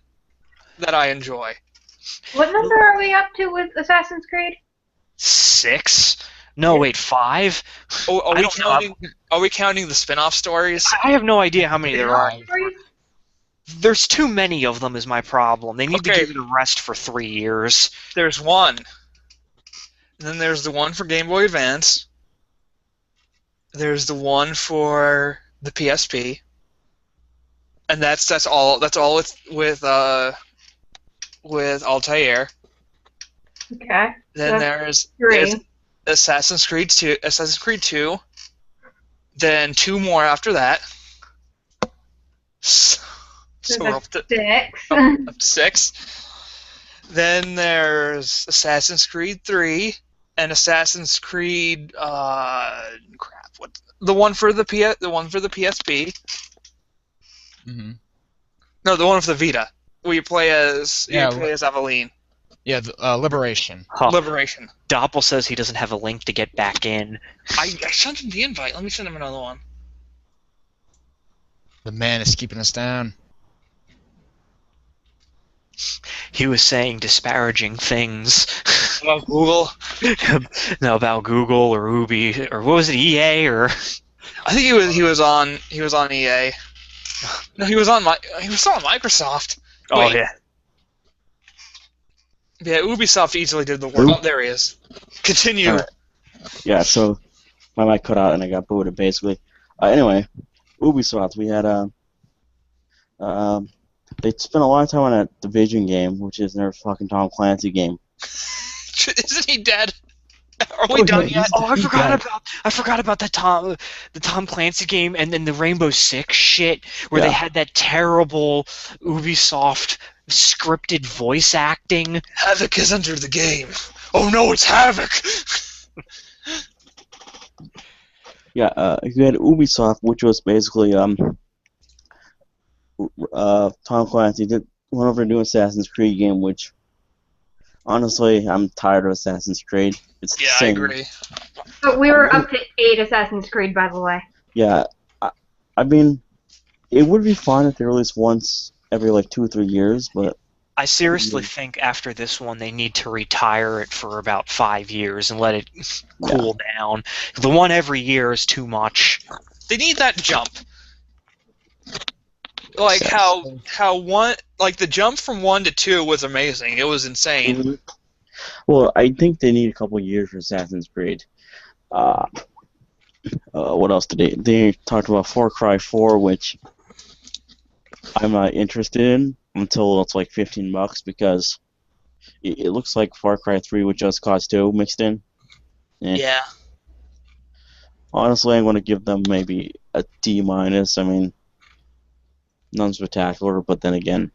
I enjoy. What number are we up to with Assassin's Creed? 6? No, wait, 5? Oh, I don't know. Are we counting the spin-off stories? I have no idea how many there are. Stories? There's too many of them is my problem. They need to Okay. give it a rest for 3 years. There's one. And then there's the one for Game Boy Advance. There's the one for the PSP. And that's all with Altair. Okay. Then That's there's 3. Assassin's Creed 2, then 2 more after that. So we're up to 6. up to 6. Then there's Assassin's Creed 3 and Assassin's Creed the one for the PSP. Mm-hmm. No, the one for the Vita. Where you play as Aveline. Yeah, Liberation. Huh. Liberation. Doppel says he doesn't have a link to get back in. I sent him the invite. Let me send him another one. The man is keeping us down. He was saying disparaging things. About Google. No, about Google or Ubi or what was it, EA or? I think he was on EA. No, he was still on Microsoft. Oh Wait. yeah. Yeah, Ubisoft easily did the work. Oop. Oh, there he is. Continue. Alright. Yeah, so my mic cut out and I got booted basically. Anyway, Ubisoft, we had they spent a lot of time on that Division game, which is their fucking Tom Clancy game. Isn't he dead? Are we done yeah, yet? Oh, he's dead. I forgot about the Tom Clancy game, and then the Rainbow Six shit, where they Yeah. had that terrible Ubisoft scripted voice acting. Havoc has entered the game. Oh no, it's Havoc! Yeah, you had Ubisoft, which was basically Tom Clancy did went over to do Assassin's Creed game, which honestly I'm tired of Assassin's Creed. It's the Yeah, I same. agree. But we were up to 8 Assassin's Creed, by the way. Yeah, I mean, it would be fun if they released once every like 2 or 3 years, but I seriously think after this one they need to retire it for about 5 years and let it cool down. The one every year is too much. They need that jump. Like Yes. how one like the jump from 1 to 2 was amazing. It was insane. Mhm. Well, I think they need a couple years for Assassin's Creed. What else did they talked about Far Cry 4, which I'm not interested in until it's like $15 because it looks like Far Cry 3 with Just Cause 2 mixed in. Eh. Yeah. Honestly, I'm going to give them maybe a D minus. I mean, none spectacular, but then again,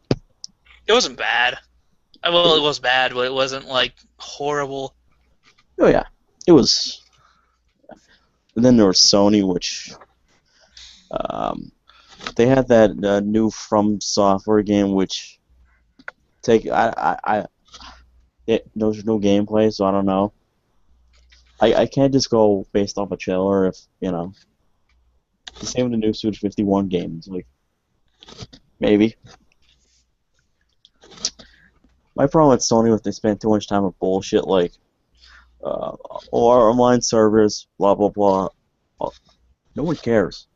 It wasn't bad. Well, it was bad, but it wasn't like horrible. oh yeah, it was. And then there was Sony, which they had that new From Software game, which there's no gameplay, so I don't know. I can't just go based off a trailer if the same with the new Suda 51 games. Like maybe my problem with Sony was they spent too much time on bullshit like our online servers, blah blah blah. No one cares,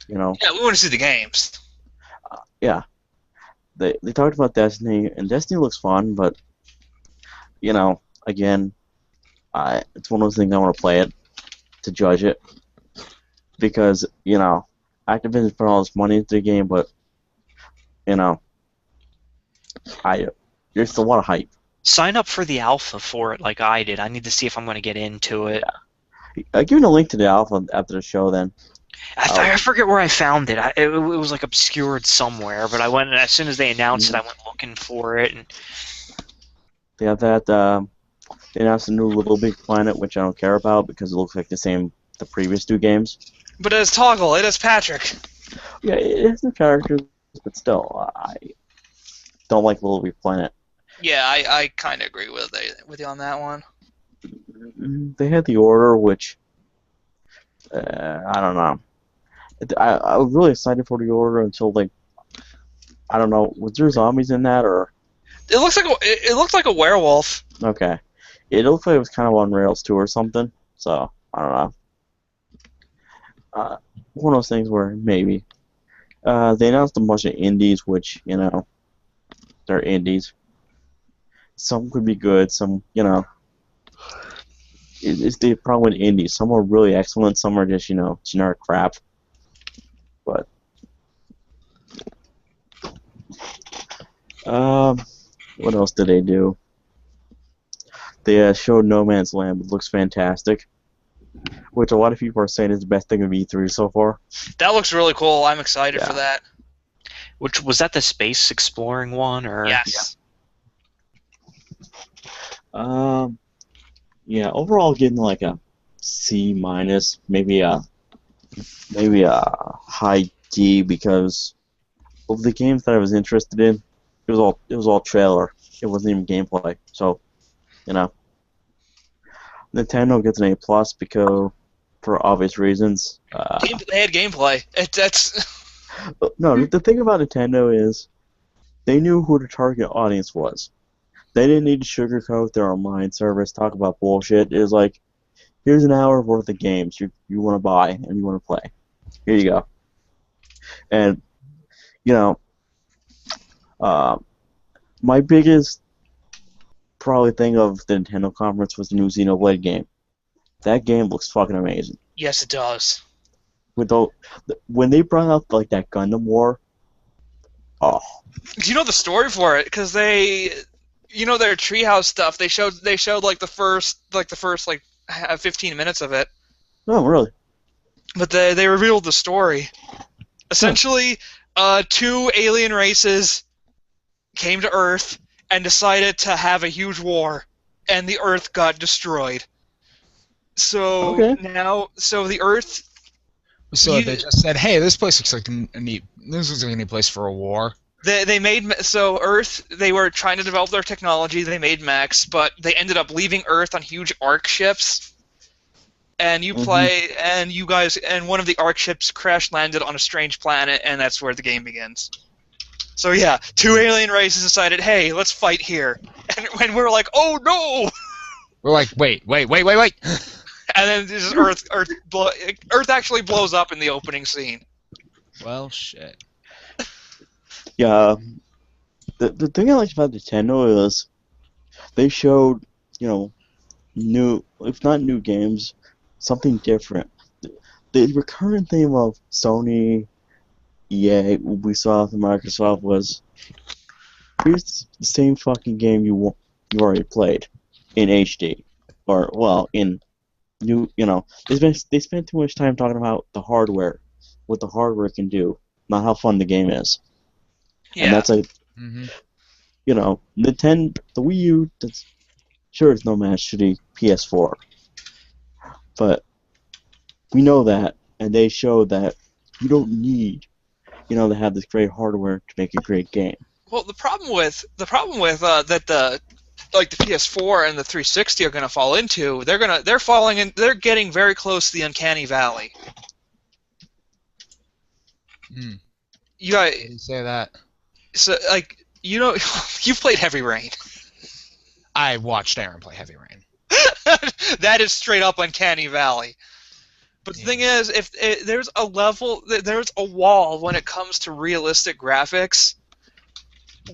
Yeah, we want to see the games. Yeah, they talked about Destiny, and Destiny looks fun, but again, it's one of those things I want to play it to judge it because Activision put all this money into the game, but there's a lot of hype. Sign up for the alpha for it like I did. I need to see if I'm going to get into it. Give me a link to the alpha after the show then. I forget where I found it. It was like obscured somewhere, but I went and as soon as they announced it, I went looking for it. And They have that. They announced a new Little Big Planet, which I don't care about because it looks like the previous two games. But it is Toggle. It is Patrick. Yeah, it has new characters, but still, I don't like Little Big Planet. Yeah, I kind of agree with you on that one. They had the Order, which I don't know. I was really excited for the Order until I don't know, was there zombies in that or? It looks like a werewolf. Okay, it looked like it was kind of on rails too or something. So I don't know. One of those things where maybe they announced a bunch of indies, which they're indies. Some could be good. Some it's the problem with indies. Some are really excellent. Some are just generic crap. But what else did they do? They showed No Man's Land. It looks fantastic, which a lot of people are saying is the best thing of E3 so far. That looks really cool. I'm excited for that. which was that the space exploring one or? Yes. Yeah. Overall, getting like a C minus, maybe a high D because of the games that I was interested in. It was all trailer. It wasn't even gameplay. So, Nintendo gets an A plus because for obvious reasons. They had gameplay. That's No, the thing about Nintendo is they knew who the target audience was. They didn't need to sugarcoat their online service, talk about bullshit. It was like, here's an hour worth of games you want to buy and you want to play. Here you go. And, my biggest probably thing of the Nintendo conference was the new Xenoblade game. That game looks fucking amazing. yes, it does. When they brought out like that Gundam War, oh. Do you know the story for it? Because their treehouse stuff. They showed like the first 15 minutes of it. Oh, really? But they revealed the story. Essentially, two alien races came to Earth and decided to have a huge war, and the Earth got destroyed. So Okay. so the Earth. So they just said, "Hey, this place looks like a neat. This looks like a neat place for a war." They made so Earth. They were trying to develop their technology. They made mechs, but they ended up leaving Earth on huge arc ships. And you play, and you guys, and one of the arc ships crash landed on a strange planet, and that's where the game begins. So yeah, two alien races decided, hey, let's fight here, and when we're like, oh no, We're like, wait. and then this is Earth actually blows up in the opening scene. Well, shit. Yeah. The thing I liked about Nintendo is they showed, new, if not new games, something different. The recurrent theme of Sony, EA, Ubisoft, and Microsoft was, here's the same fucking game you already played in HD, or well, in new. They spent too much time talking about the hardware, what the hardware can do, not how fun the game is. Yeah. And that's Mm-hmm. Nintendo, the Wii U. Sure, it's no match to the PS4, but we know that, and they show that you don't need, to have this great hardware to make a great game. Well, the problem with that the PS4 and the 360 are going to fall into, they're getting very close to the uncanny valley. Mm. You got, Why do you say that? so you've played Heavy Rain. I watched Aaron play Heavy Rain. That is straight up uncanny valley. But the Yeah. thing is, there's a wall when it comes to realistic graphics,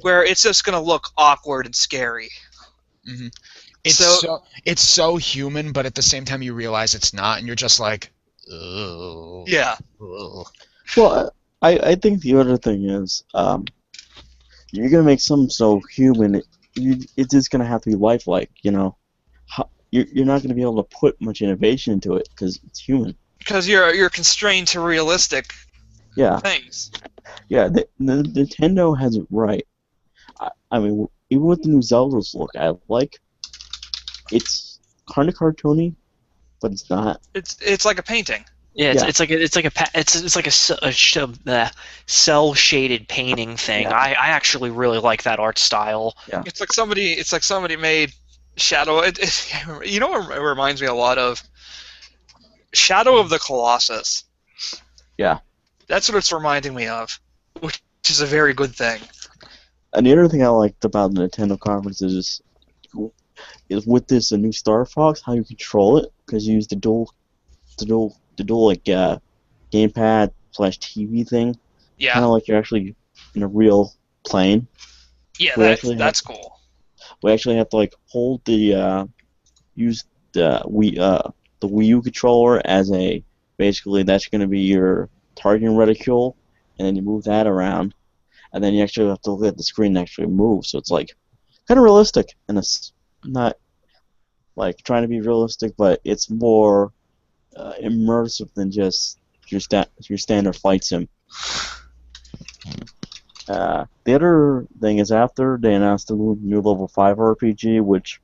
where it's just gonna look awkward and scary. Mm-hmm. It's So- it's so human, but at the same time you realize it's not, and you're just like, ugh. Yeah. Ugh. Well, I think the other thing is, you're gonna make something so human, it's just gonna have to be lifelike. You're not gonna be able to put much innovation into it because it's human. Because you're constrained to realistic Yeah, things. yeah. The Nintendo has it right. I mean, even with the new Zelda's look, it's kind of cartoony, but it's not. It's like a painting. Yeah, Yeah. it's like a cell shaded painting thing. Yeah. I actually really like that art style. It's like somebody made Shadow. You know what it reminds me a lot of? Shadow of the Colossus. Yeah. That's what it's reminding me of, which is a very good thing. And the other thing I liked about the Nintendo conference is with this new Star Fox, how you control it, because you use the dual like gamepad / TV thing, kind Yeah, of like you're actually in a real plane. yeah, we actually that's cool. We actually have to like hold use the Wii U controller as basically that's going to be your targeting reticule, and then you move that around, and then you actually have to let the screen actually move. So it's like kind of realistic, and it's not like trying to be realistic, but it's more immersive than just your standard flight sim. The other thing is after they announced the new level 5 RPG, which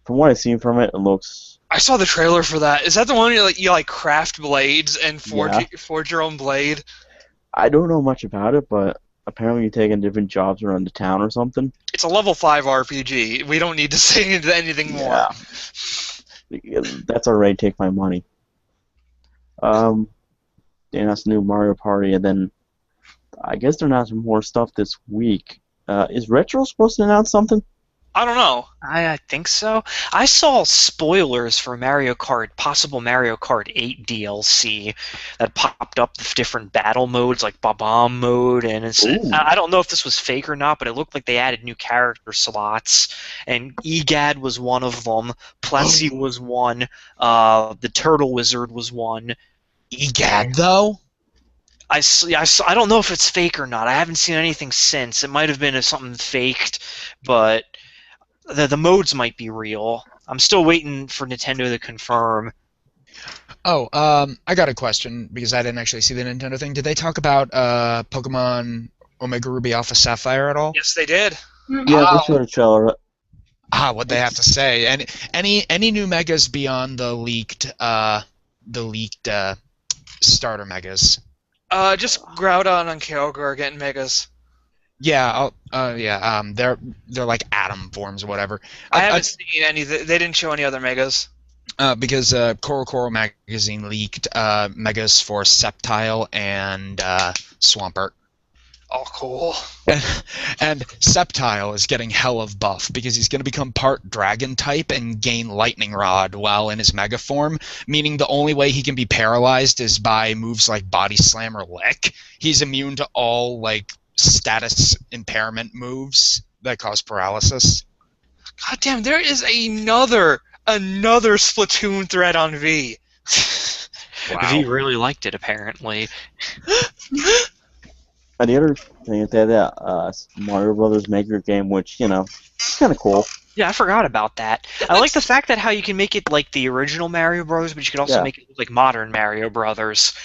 from what I've seen from it, it looks. I saw the trailer for that. Is that the one you craft blades and forge your own blade? I don't know much about it, but apparently you're taking different jobs around the town or something. It's a level 5 RPG. We don't need to say anything more. Yeah. That's alright, take my money. They announced a new Mario Party, and then I guess they're announcing more stuff this week. Is Retro supposed to announce something? I don't know. I think so. I saw spoilers for possible Mario Kart 8 DLC that popped up with different battle modes like Bob-omb mode, and I don't know if this was fake or not, but it looked like they added new character slots, and EGAD was one of them, Plessy was one, the Turtle Wizard was one. EGAD though? I don't know if it's fake or not. I haven't seen anything since. It might have been something faked, but the modes might be real. I'm still waiting for Nintendo to confirm. Oh, I got a question because I didn't actually see the Nintendo thing. Did they talk about Pokemon Omega Ruby Alpha Sapphire at all? Yes, they did. Yeah, they Oh, showed a trailer. what they have to say, and any new megas beyond the leaked starter megas. Just Groudon and Kyogre are getting megas. Yeah, they're like atom forms or whatever. I haven't seen any. They didn't show any other megas. Because Coro magazine leaked megas for Sceptile and Swampert. Oh, cool. And Sceptile is getting hell of buff because he's going to become part dragon type and gain lightning rod while in his mega form, meaning the only way he can be paralyzed is by moves like body slam or lick. He's immune to all like status impairment moves that cause paralysis. God damn, there is another Splatoon thread on V. Wow. V really liked it, apparently. And the other thing is that Mario Brothers Maker game, which, you know, it's kind of cool. Yeah, I forgot about that. I like the fact that how you can make it like the original Mario Bros., but you can also make it look like modern Mario Brothers.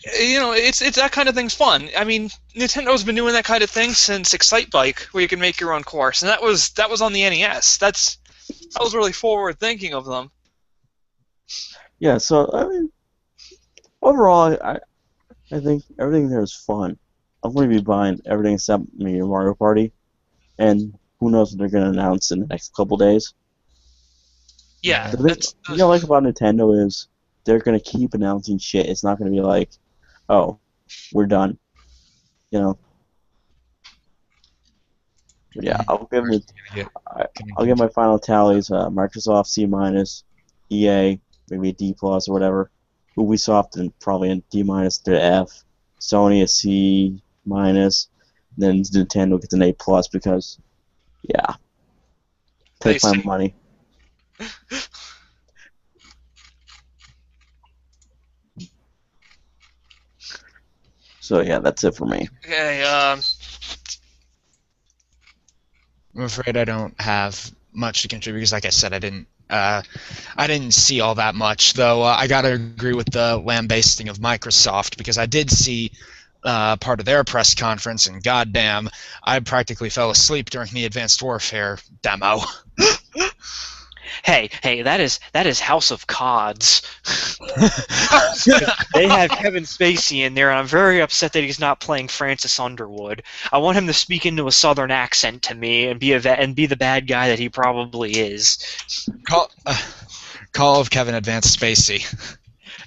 It's that kind of thing's fun. I mean, Nintendo's been doing that kind of thing since Excite Bike, where you can make your own course, and that was on the NES. That was really forward thinking of them. Yeah, so I mean, overall, I think everything there is fun. I'm going to be buying everything except maybe Mario Party, and who knows what they're going to announce in the next couple days. Yeah, The thing you know, like about Nintendo is they're going to keep announcing shit. It's not going to be like, oh, we're done. You know. But yeah, I'll give my final tallies. Microsoft C minus, EA maybe a D plus or whatever. Ubisoft and probably a D minus to F. Sony a C minus. Then Nintendo gets an A plus because, yeah, take my money. So yeah, that's it for me. Okay. I'm afraid I don't have much to contribute because, like I said, I didn't see all that much. Though I gotta agree with the lambasting of Microsoft because I did see part of their press conference, and goddamn, I practically fell asleep during the Advanced Warfare demo. Hey, that is House of Cods. They have Kevin Spacey in there, and I'm very upset that he's not playing Francis Underwood. I want him to speak into a Southern accent to me and be the bad guy that he probably is. Call of Kevin Advanced Spacey.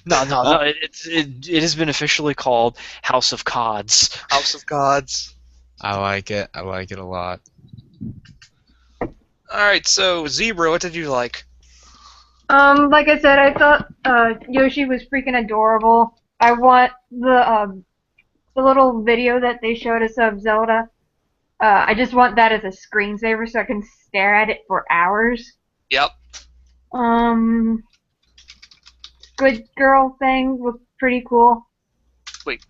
No. It has been officially called House of Cods. House of Gods. I like it. I like it a lot. Alright, so Zebra, what did you like? Like I said, I thought Yoshi was freaking adorable. I want the little video that they showed us of Zelda. I just want that as a screensaver so I can stare at it for hours. Yep. Squid Girl thing was pretty cool. Wait,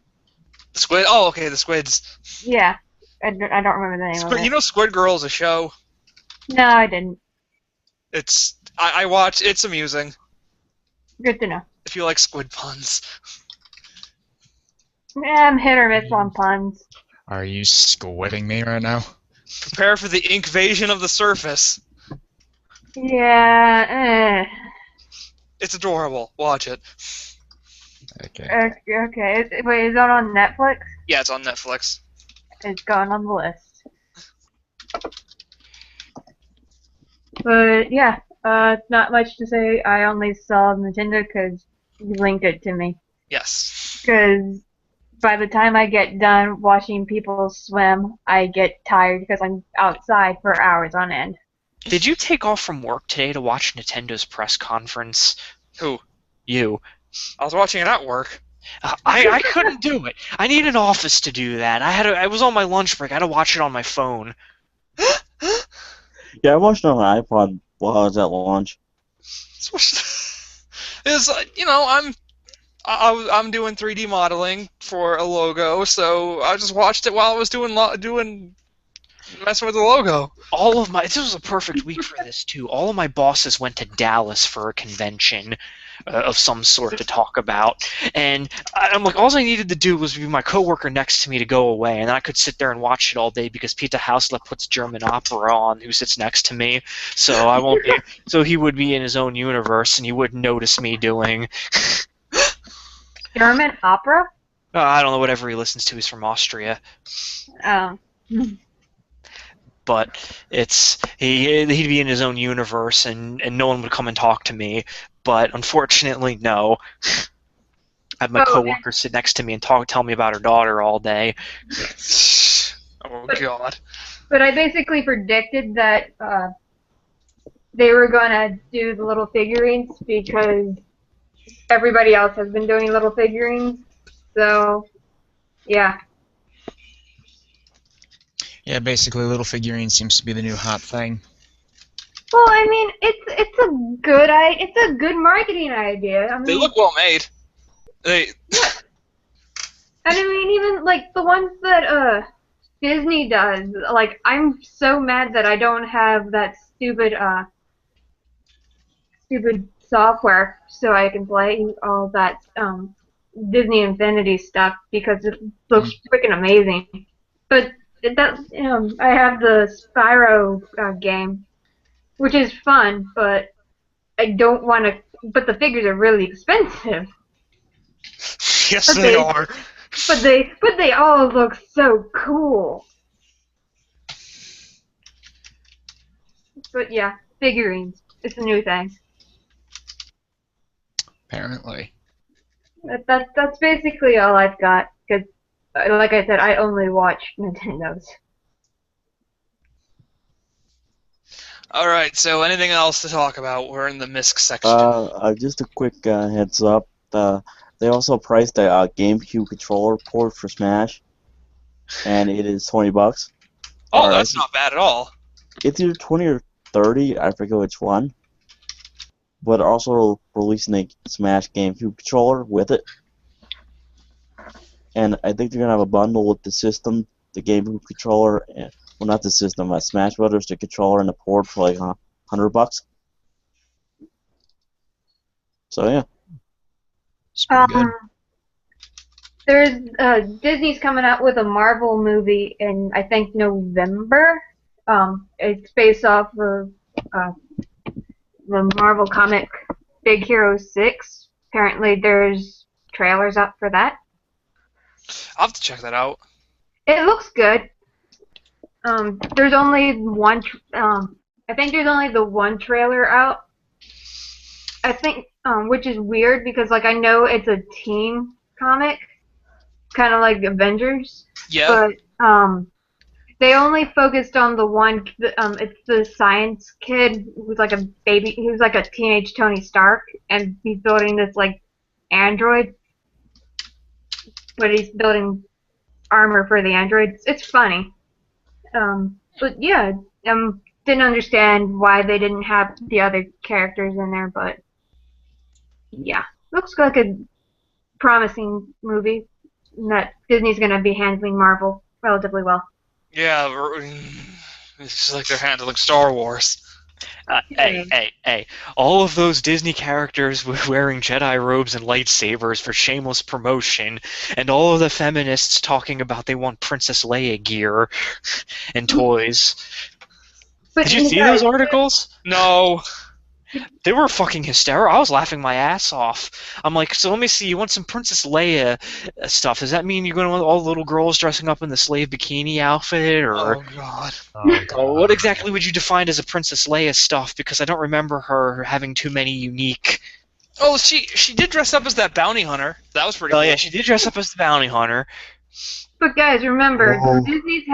the squid? Oh, okay, the squids. Yeah, I don't remember the name of it. You know, Squid Girl is a show. No, I didn't. I watch. It's amusing. Good to know. If you like squid puns. Yeah, I'm hit or miss on puns. Are you squidding me right now? Prepare for the invasion of the surface. Yeah, It's adorable. Watch it. Okay. Okay. Wait, is that on Netflix? Yeah, it's on Netflix. It's going on the list. But yeah, not much to say. I only saw Nintendo because you linked it to me. Yes. Because by the time I get done watching people swim, I get tired because I'm outside for hours on end. Did you take off from work today to watch Nintendo's press conference? Who? You. I was watching it at work. I couldn't do it. I need an office to do that. I was on my lunch break. I had to watch it on my phone. Yeah, I watched it on an iPod while I was at lunch. I'm doing 3D modeling for a logo, so I just watched it while I was doing Messing with the logo. This was a perfect week for this too. All of my bosses went to Dallas for a convention of some sort to talk about, and I'm like, all I needed to do was be my coworker next to me to go away, and I could sit there and watch it all day because Peter Hausler puts German opera on, who sits next to me, so I won't be. So he would be in his own universe, and he wouldn't notice me doing. German opera? I don't know, whatever he listens to is from Austria. Oh. But he'd be in his own universe, and no one would come and talk to me. But unfortunately, no. I had my coworker sit next to me and tell me about her daughter all day. Oh God. But I basically predicted that they were gonna do the little figurines because everybody else has been doing little figurines. So, yeah. Yeah, basically, little figurine seems to be the new hot thing. Well, I mean, it's a good marketing idea. I mean, They look well made. They. And I mean, even like the ones that Disney does. Like, I'm so mad that I don't have that stupid software so I can play all that Disney Infinity stuff because it looks freaking amazing. But it does, I have the Spyro game, which is fun, but I don't want to. But the figures are really expensive. Yes, they are. But they all look so cool. But yeah, figurines. It's a new thing. Apparently. That's basically all I've got. Because, like I said, I only watch Nintendo's. All right. So, anything else to talk about? We're in the MISC section. Just a quick heads up. They also priced a GameCube controller port for Smash, and it is $20. Oh, that's not bad at all. It's either 20 or 30. I forget which one. But also releasing a Smash GameCube controller with it. And I think they're gonna have a bundle with the system, the GameCube controller, and well, not the system, Smash Brothers, the controller, and the port for like $100. So yeah. It's pretty good. There's Disney's coming out with a Marvel movie in I think November. It's based off of the Marvel comic Big Hero 6. Apparently, there's trailers up for that. I'll have to check that out. It looks good. There's only one. I think there's only the one trailer out. I think, which is weird because like I know it's a teen comic, kind of like Avengers. Yeah. But they only focused on the one. It's the science kid who's like a baby. Who's like a teenage Tony Stark, and he's building this like android. But he's building armor for the androids. It's funny. But yeah, didn't understand why they didn't have the other characters in there, but yeah, looks like a promising movie that Disney's gonna be handling Marvel relatively well. Yeah, it's like they're handling Star Wars. Hey. All of those Disney characters wearing Jedi robes and lightsabers for shameless promotion, and all of the feminists talking about they want Princess Leia gear and toys. But Did you see those articles? No. They were fucking hysterical. I was laughing my ass off. I'm like, so let me see, you want some Princess Leia stuff. Does that mean you're going to want all the little girls dressing up in the slave bikini outfit? Or Oh God. what exactly would you define as a Princess Leia stuff? Because I don't remember her having too many unique... Oh, she did dress up as that bounty hunter. That was pretty cool. yeah, she did dress up as the bounty hunter. But guys, remember, Disney's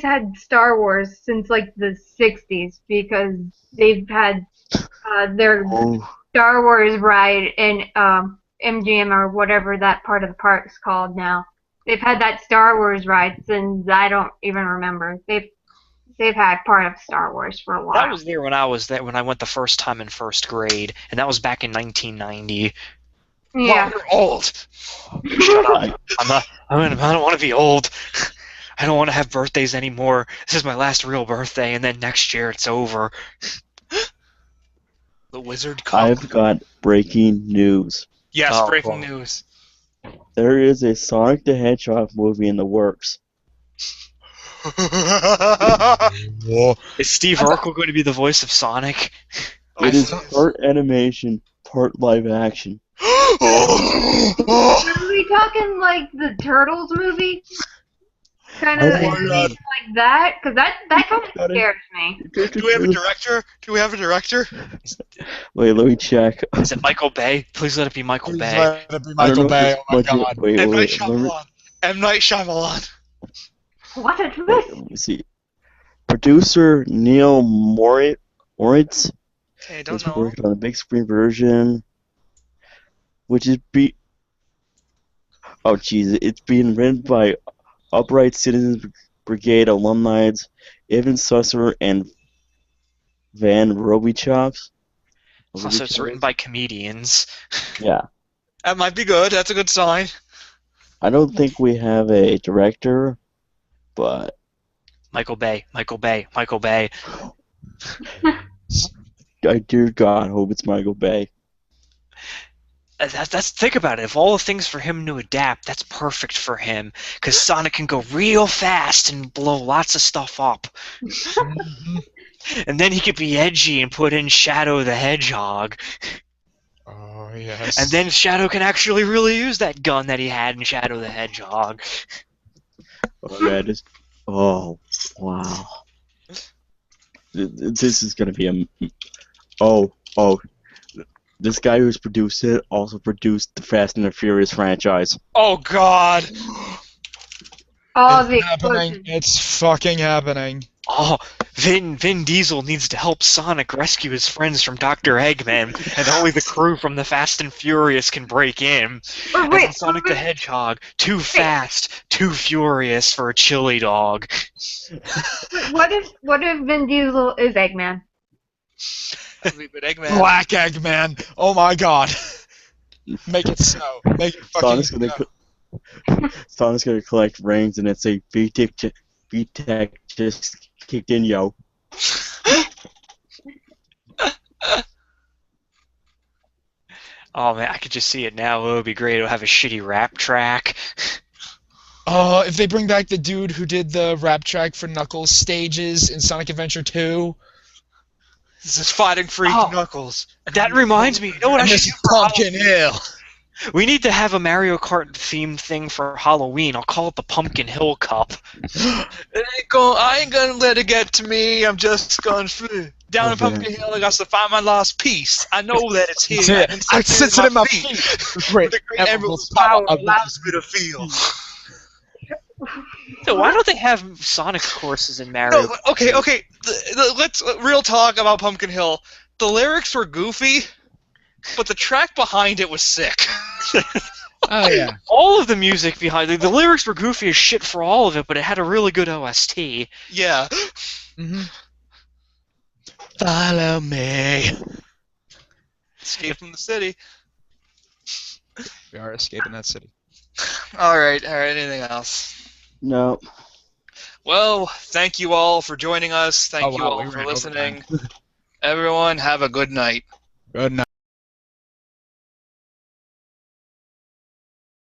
had Star Wars since like the 60s because they've had their Star Wars ride in MGM or whatever that part of the park's called now. They've had that Star Wars ride since I don't even remember. They've had part of Star Wars for a while. That was there when I went the first time in first grade, and that was back in 1990. Yeah. Wow, you're old. Shut up. I don't want to be old. I don't want to have birthdays anymore. This is my last real birthday, and then next year it's over. The Wizard Cup. I've got breaking news. Yes, Oh, breaking well. news. There is a Sonic the Hedgehog movie in the works. Whoa. Is Steve Urkel going to be the voice of Sonic? It is part animation, part live action. Are we talking like the Turtles movie? Kind of Oh my God. like that? Because that kind of scares me. Do we have a director? Do we have a director? Wait, let me check. Is it Michael Bay? Please let it be Michael Please Bay. let it be I don't Michael know if Bay. it's Oh my budget- god. Wait, M. Night wait, let me, Shyamalan. M. Night Shyamalan. What a wait, twist! let me see. Producer Neil Moritz Okay, don't is know. working on the big screen version, which is oh jeez, it's being written by Upright Citizens Brigade alumni Evan Susser and Van Robichops. Also, it's written by comedians. Yeah, That might be good. That's a good sign. I don't think we have a director, but Michael Bay, Michael Bay, Michael Bay. I dear God hope it's Michael Bay. That's think about it. If all the things for him to adapt, that's perfect for him. Because Sonic can go real fast and blow lots of stuff up. And then he could be edgy and put in Shadow the Hedgehog. Oh yes. And then Shadow can actually really use that gun that he had in Shadow the Hedgehog. Oh yeah, oh wow, this is gonna be a oh. This guy who's produced it also produced the Fast and the Furious franchise. Oh God. Oh, It's the happening. explosion. It's fucking happening. Oh, Vin Diesel needs to help Sonic rescue his friends from Dr. Eggman, and only the crew from the Fast and Furious can break in. Wait, And then Sonic the Hedgehog, too fast, too furious for a chili dog. what if Vin Diesel is Eggman? That'd be good, Eggman. Black Eggman. Oh my god. Make it so. Make it fucking Sonic's gonna collect rings and it's a VTech just kicked in, yo. Oh man, I could just see it now. It would be great. It would have a shitty rap track. Oh, if they bring back the dude who did the rap track for Knuckles stages in Sonic Adventure 2. This is fighting freak Oh. Knuckles. That reminds me. You know what I And should this do is for Pumpkin Hill. We need to have a Mario Kart themed thing for Halloween. I'll call it the Pumpkin Hill Cup. I ain't gonna let it get to me. I'm just gonna down in Pumpkin Hill. I got to find my lost piece. I know that it's here. I sense it in my feet. Great. The great emerald's power allows me to feel. So why don't they have Sonic courses in Mario? No, okay. Let's real talk about Pumpkin Hill. The lyrics were goofy, but the track behind it was sick. Oh yeah. All of the music behind the lyrics were goofy as shit for all of it, but it had a really good OST. Yeah. Mm-hmm. Follow me. Escape from the city. We are escaping that city. All right. Anything else? No. Well, thank you all for joining us. Thank Oh, you wow, all we for ran listening. overtime. Everyone, have a good night. Good night.